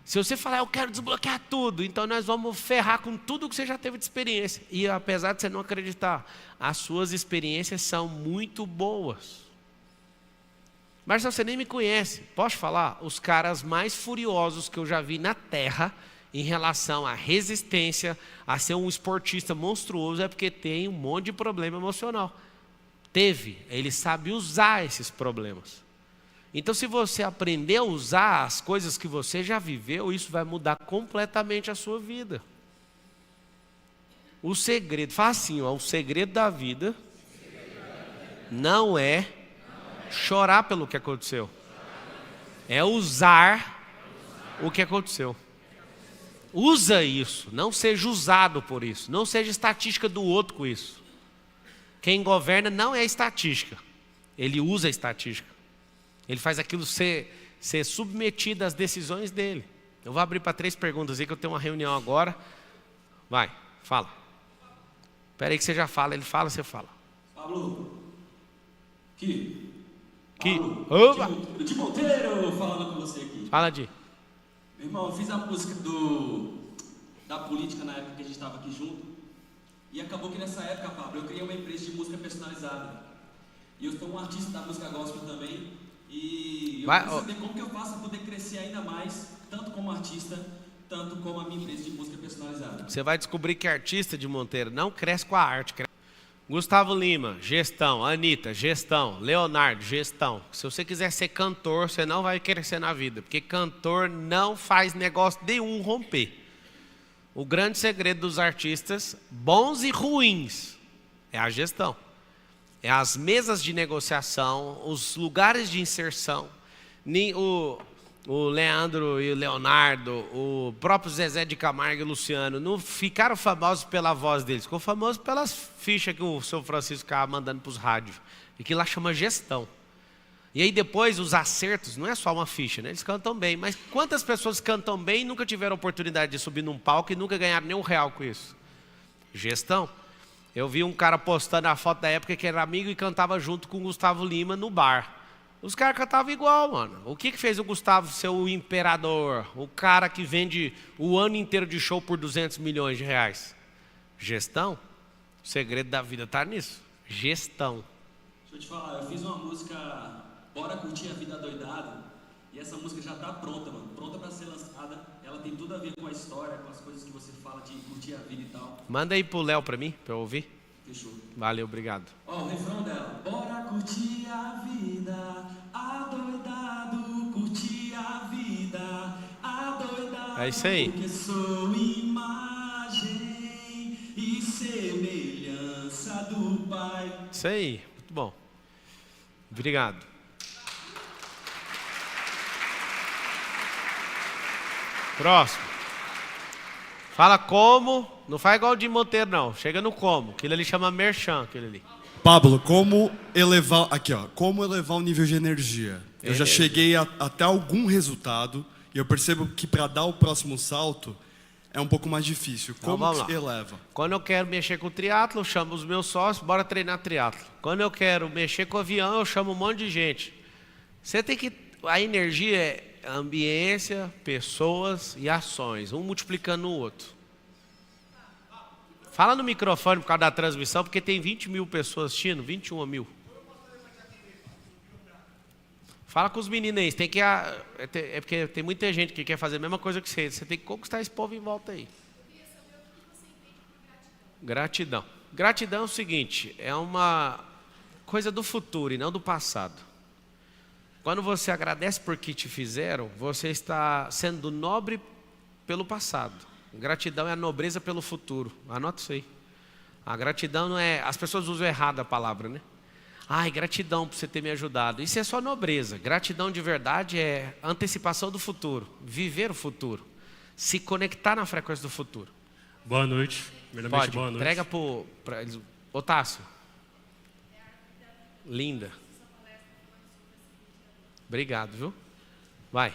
Se você falar, eu quero desbloquear tudo, então nós vamos ferrar com tudo que você já teve de experiência. E apesar de você não acreditar, as suas experiências são muito boas. Mas você nem me conhece, posso falar? Os caras mais furiosos que eu já vi na Terra, em relação à resistência, a ser um esportista monstruoso, é porque tem um monte de problema emocional. Ele sabe usar esses problemas. Então, se você aprender a usar as coisas que você já viveu, isso vai mudar completamente a sua vida. O segredo, fala assim, o segredo da vida não é chorar pelo que aconteceu, é usar o que aconteceu. Usa isso, não seja usado por isso, não seja estatística do outro com isso. Quem governa não é estatística, ele usa a estatística. Ele faz aquilo ser submetido às decisões dele. Eu vou abrir para 3 perguntas aí, que eu tenho uma reunião agora. Vai, fala. Espera aí que você já fala, ele fala, você fala. Pablo. Que? Opa! De Monteiro, falando com você aqui. Fala, Di. Meu irmão, eu fiz a música da política na época que a gente estava aqui junto. E acabou que nessa época, Pablo, eu criei uma empresa de música personalizada. E eu sou um artista da música gospel também. E eu quero saber como que eu faço para poder crescer ainda mais, tanto como artista, tanto como a minha empresa de música personalizada. Você vai descobrir que artista de Monteiro não cresce com a arte. Gustavo Lima, gestão. Anitta, gestão. Leonardo, gestão. Se você quiser ser cantor, você não vai crescer na vida, porque cantor não faz negócio nenhum romper. O grande segredo dos artistas, bons e ruins, é a gestão. É as mesas de negociação, os lugares de inserção. O Leandro e o Leonardo, o próprio Zezé de Camargo e o Luciano, não ficaram famosos pela voz deles, ficou famoso pelas fichas que o seu Francisco ficava mandando para os rádios. E que lá chama gestão. E aí depois os acertos, não é só uma ficha, né? Eles cantam bem. Mas quantas pessoas cantam bem e nunca tiveram oportunidade de subir num palco e nunca ganharam nem R$1 com isso? Gestão. Eu vi um cara postando a foto da época que era amigo e cantava junto com o Gustavo Lima no bar. Os caras cantavam igual, mano. O que fez o Gustavo ser o imperador? O cara que vende o ano inteiro de show por R$200 milhões. Gestão. O segredo da vida está nisso. Gestão. Deixa eu te falar, eu fiz uma música Bora Curtir a Vida Doidado. E essa música já está pronta, mano. Pronta para ser lançada. Ela tem tudo a ver com a história, com as coisas que você fala de curtir a vida e tal. Manda aí pro Léo para mim, para eu ouvir. Fechou. Valeu, obrigado. Ó, o refrão dela. Bora curtir a vida, adoidado, curtir a vida, adoidado. É isso aí. Porque sou imagem e semelhança do Pai. Isso aí, muito bom. Obrigado. Próximo. Fala como, não faz igual o de Monteiro não, chega no como, aquilo ali chama merchan, aquele ali. Pablo, como elevar o nível de energia? Eu já cheguei até algum resultado e eu percebo que para dar o próximo salto é um pouco mais difícil. Como que eleva? Quando eu quero mexer com o triatlo, eu chamo os meus sócios, bora treinar triatlo. Quando eu quero mexer com o avião, eu chamo um monte de gente. Você tem que, a energia é ambiência, pessoas e ações, um multiplicando o outro. Fala no microfone por causa da transmissão, porque tem 20 mil pessoas assistindo, 21 mil. Fala com os meninos aí, tem que, é porque tem muita gente que quer fazer a mesma coisa que você. Você tem que conquistar esse povo em volta aí. Gratidão. Gratidão é o seguinte, é uma coisa do futuro e não do passado. Quando você agradece por que te fizeram, você está sendo nobre pelo passado. Gratidão é a nobreza pelo futuro. Anota isso aí. A gratidão não é... As pessoas usam errado a palavra, né? Ai, gratidão por você ter me ajudado. Isso é só nobreza. Gratidão de verdade é antecipação do futuro. Viver o futuro. Se conectar na frequência do futuro. Boa noite. Primeiramente, boa noite. Entrega para eles. Otácio. Linda. Obrigado, viu? Vai.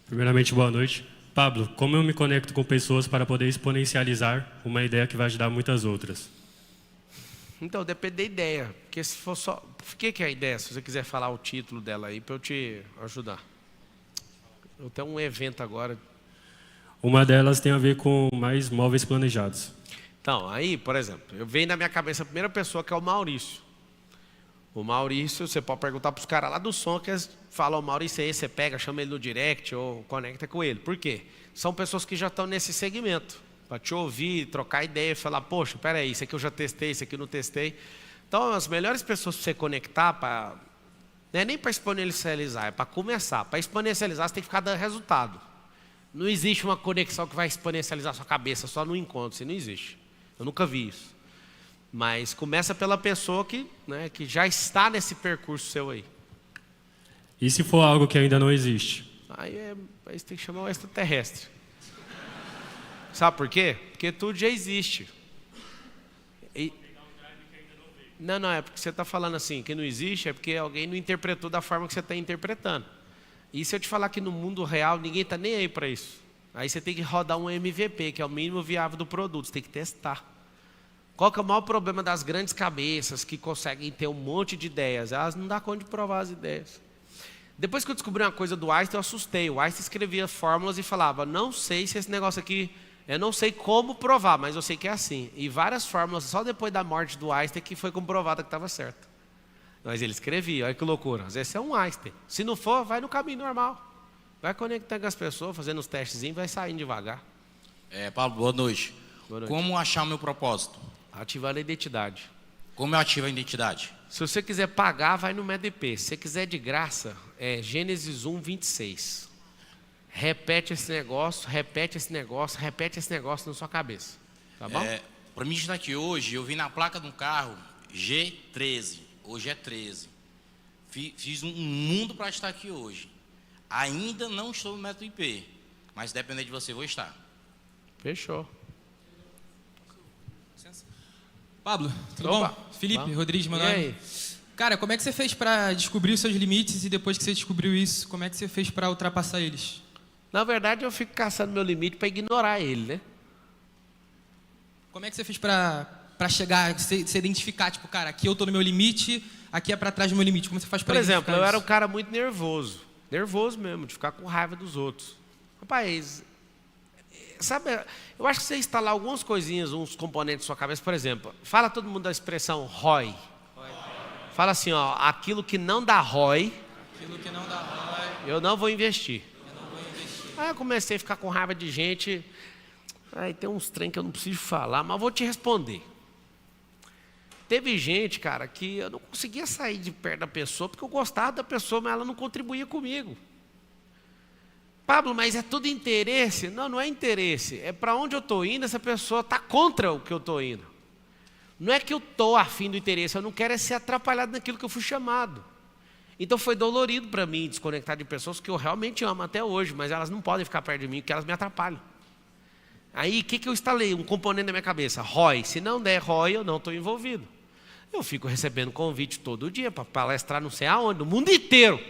Primeiramente, boa noite. Pablo, como eu me conecto com pessoas para poder exponencializar uma ideia que vai ajudar muitas outras? Então, depende da ideia. Porque se for só... O que é a ideia? Se você quiser falar o título dela aí, para eu te ajudar. Eu tenho um evento agora. Uma delas tem a ver com mais móveis planejados. Então, aí, por exemplo, eu venho na minha cabeça a primeira pessoa, que é o Maurício. O Maurício, você pode perguntar para os caras lá do som, que eles falam, o Maurício é esse, você pega, chama ele no direct ou conecta com ele. Por quê? São pessoas que já estão nesse segmento, para te ouvir, trocar ideia, falar, poxa, peraí, isso aqui eu já testei, isso aqui eu não testei. Então, as melhores pessoas para você conectar, não é nem para exponencializar, é para começar. Para exponencializar, você tem que ficar dando resultado. Não existe uma conexão que vai exponencializar a sua cabeça só no encontro, isso não existe. Eu nunca vi isso. Mas começa pela pessoa que já está nesse percurso seu aí. E se for algo que ainda não existe? Aí você tem que chamar o extraterrestre. Sabe por quê? Porque tudo já existe. Não, é porque você está falando assim, que não existe, é porque alguém não interpretou da forma que você está interpretando. E se eu te falar que no mundo real ninguém está nem aí para isso? Aí você tem que rodar um MVP, que é o mínimo viável do produto, você tem que testar. Qual que é o maior problema das grandes cabeças que conseguem ter um monte de ideias? Elas não dão conta de provar as ideias. Depois que eu descobri uma coisa do Einstein, eu assustei. O Einstein escrevia fórmulas e falava, não sei se esse negócio aqui, eu não sei como provar, mas eu sei que é assim. E várias fórmulas, só depois da morte do Einstein, que foi comprovada que estava certo. Mas ele escrevia, olha que loucura. Às vezes você é um Einstein. Se não for, vai no caminho normal. Vai conectando com as pessoas, fazendo os testezinhos, vai saindo devagar. Pablo, boa noite. Boa noite. Como achar o meu propósito? Ativar a identidade. Como eu ativo a identidade? Se você quiser pagar, vai no MEDP. Se você quiser de graça, é Gênesis 1, 26. Repete esse negócio, repete esse negócio, repete esse negócio na sua cabeça. Tá bom? Para mim estar aqui hoje, eu vi na placa de um carro G13. Hoje é 13. Fiz um mundo para estar aqui hoje. Ainda não estou no método IP, mas dependendo de você, vou estar. Fechou. Pablo, tudo Opa, bom? Felipe, vamos. Rodrigues, meu E nome. aí? Cara, como é que você fez para descobrir os seus limites e depois que você descobriu isso, como é que você fez para ultrapassar eles? Na verdade, eu fico caçando meu limite para ignorar ele, né? Como é que você fez para chegar, se identificar, tipo, cara, aqui eu tô no meu limite, aqui é para trás do meu limite. Como você faz para Por exemplo, identificar eu era um isso? cara muito nervoso. Nervoso mesmo, de ficar com raiva dos outros. Rapaz, sabe, eu acho que você instalar algumas coisinhas, uns componentes na sua cabeça, por exemplo, fala todo mundo da expressão ROI. Fala assim, ó, aquilo que não dá ROI, Aquilo que não dá ROI, eu não vou investir. eu não vou investir. Aí eu comecei a ficar com raiva de gente. Aí tem uns trem que eu não preciso falar, mas vou te responder. Teve gente, cara, que eu não conseguia sair de perto da pessoa porque eu gostava da pessoa, mas ela não contribuía comigo. Pablo, mas é tudo interesse? Não, não é interesse. É para onde eu estou indo, essa pessoa está contra o que eu estou indo. Não é que eu estou afim do interesse, eu não quero ser atrapalhado naquilo que eu fui chamado. Então foi dolorido para mim desconectar de pessoas que eu realmente amo até hoje, mas elas não podem ficar perto de mim porque elas me atrapalham. Aí o que eu instalei? Um componente na minha cabeça, ROI. Se não der ROI, eu não estou envolvido. Eu fico recebendo convite todo dia para palestrar não sei aonde, no mundo inteiro.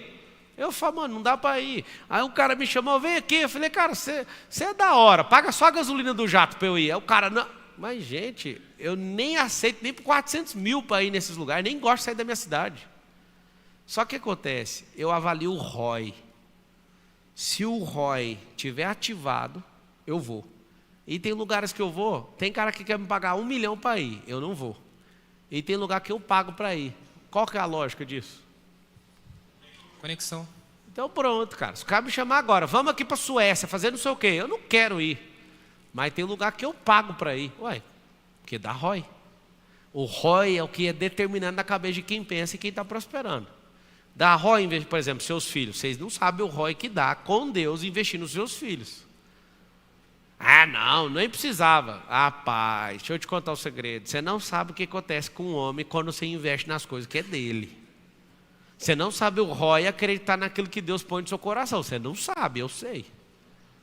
Eu falo, mano, não dá para ir. Aí um cara me chamou, vem aqui. Eu falei, cara, você é da hora, paga só a gasolina do jato para eu ir. Aí o cara, não. Mas gente, eu nem aceito nem por 400 mil para ir nesses lugares, nem gosto de sair da minha cidade. Só que acontece, eu avalio o ROI. Se o ROI estiver ativado, eu vou. E tem lugares que eu vou, tem cara que quer me pagar 1 milhão para ir, eu não vou. E tem lugar que eu pago para ir. Qual que é a lógica disso? Conexão. Então pronto, cara. Se o cara me chamar agora, vamos aqui para a Suécia, fazer não sei o quê. Eu não quero ir. Mas tem lugar que eu pago para ir. Ué, porque dá ROI. O ROI é o que é determinante na cabeça de quem pensa e quem está prosperando. Dá ROI, por exemplo, seus filhos. Vocês não sabem o ROI que dá com Deus investir nos seus filhos. Ah, não, nem precisava. Ah, pai, deixa eu te contar um segredo. Você não sabe o que acontece com um homem quando você investe nas coisas que é dele. Você não sabe o ROI acreditar naquilo que Deus põe no seu coração. Você não sabe, eu sei.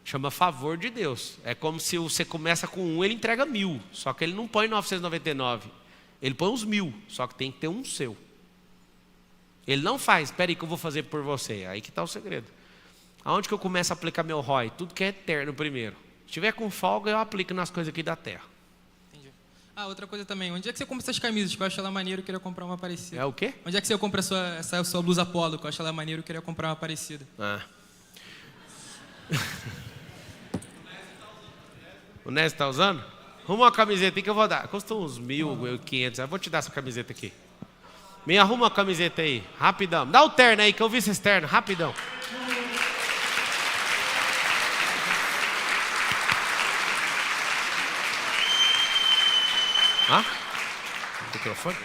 Chama favor de Deus. É como se você começa com 1, ele entrega 1000. Só que ele não põe 999. Ele põe uns 1000. Só que tem que ter um seu. Ele não faz, espera aí que eu vou fazer por você. Aí que está o segredo. Aonde que eu começo a aplicar meu ROI? Tudo que é eterno primeiro. Se tiver com folga, eu aplico nas coisas aqui da terra. Entendi. Ah, outra coisa também. Onde é que você compra essas camisas? Que eu acho ela maneiro, eu queria comprar uma parecida. É o quê? Onde é que você compra essa sua blusa polo? Que eu acho ela maneiro, eu queria comprar uma parecida. Ah. O Nésio está usando? Arruma uma camiseta aí que eu vou dar. Custa uns 1.500. Eu vou te dar essa camiseta aqui. Me arruma uma camiseta aí, rapidão. Dá o terno aí, que eu vi esse terno, rapidão. Hã? Microfone?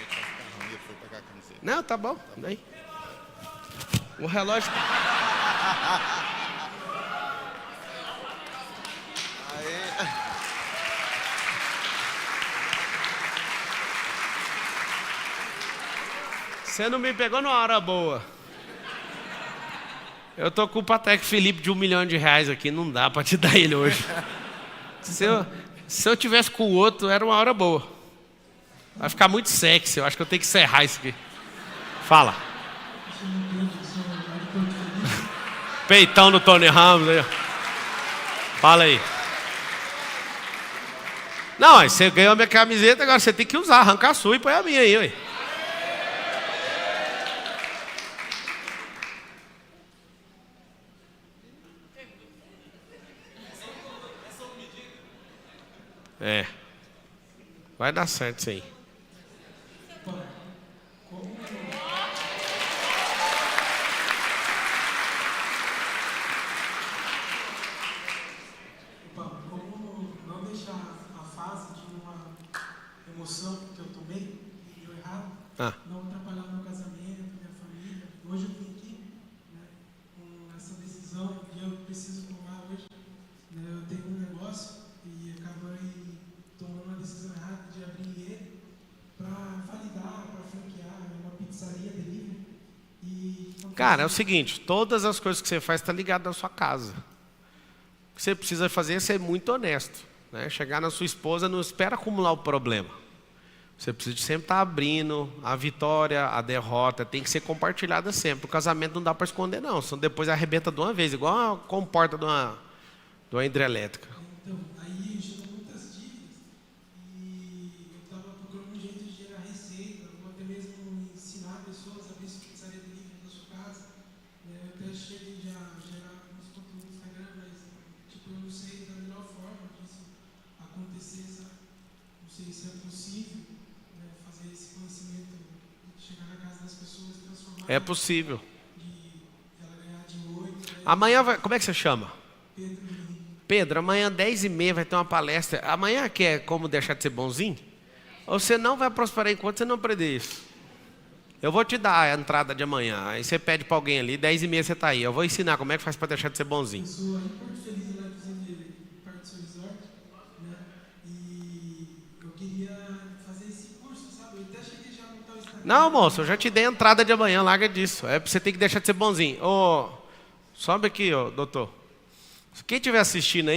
Não, tá bom. Daí. O relógio. Você não me pegou numa hora boa. Eu tô com o Patek Philippe de R$1 milhão aqui, não dá pra te dar ele hoje. Se eu tivesse com o outro, era uma hora boa. Vai ficar muito sexy, eu acho que eu tenho que encerrar isso aqui. Fala. Peitão do Tony Ramos aí. Fala aí. Não, aí você ganhou a minha camiseta, agora você tem que usar, arrancar a sua e põe a minha aí, ué. É. Vai dar certo isso aí. Como não deixar a fase de uma emoção que eu tomei e deu errado, não atrapalhar meu casamento, minha família. Hoje eu vim aqui, né, com essa decisão que eu preciso tomar hoje. Né, eu tenho um negócio e acabei tomando uma decisão errada de abrir ele para validar, para franquear uma pizzaria delivery. Cara, é o seguinte, todas as coisas que você faz estão ligadas à sua casa. O que você precisa fazer é ser muito honesto. Né? Chegar na sua esposa, não espera acumular o problema. Você precisa sempre estar abrindo a vitória, a derrota, tem que ser compartilhada sempre. O casamento não dá para esconder, não. Senão depois arrebenta de uma vez, igual a comporta de uma hidrelétrica. Então, aí chegou muitas dívidas e eu estava procurando um jeito de gerar receita, ou até mesmo ensinar pessoas a ver se pizzaria delivery na sua casa. Eu até cheguei já a gerar uns conteúdos no Instagram, mas tipo, eu não sei da melhor forma disso acontecer, sabe? Não sei se é possível, né, fazer esse conhecimento, chegar na casa das pessoas e transformar. É possível. De ela ganhar de 8. Amanhã vai. Como é que você chama? Pedro, amanhã 10h30 vai ter uma palestra. Amanhã que é como deixar de ser bonzinho? Você não vai prosperar enquanto você não aprender isso. Eu vou te dar a entrada de amanhã. Aí você pede para alguém ali, 10h30 você está aí. Eu vou ensinar como é que faz para deixar de ser bonzinho. Eu sou aí em Porto Feliz, lá de Parque do Seu Resort, né? E eu queria fazer esse curso, sabe? Eu até cheguei já a montar o Instagram. Não, moço, eu já te dei a entrada de amanhã, larga disso. É para você ter que deixar de ser bonzinho. Ô, sobe aqui, ô, doutor. Quem estiver assistindo aí,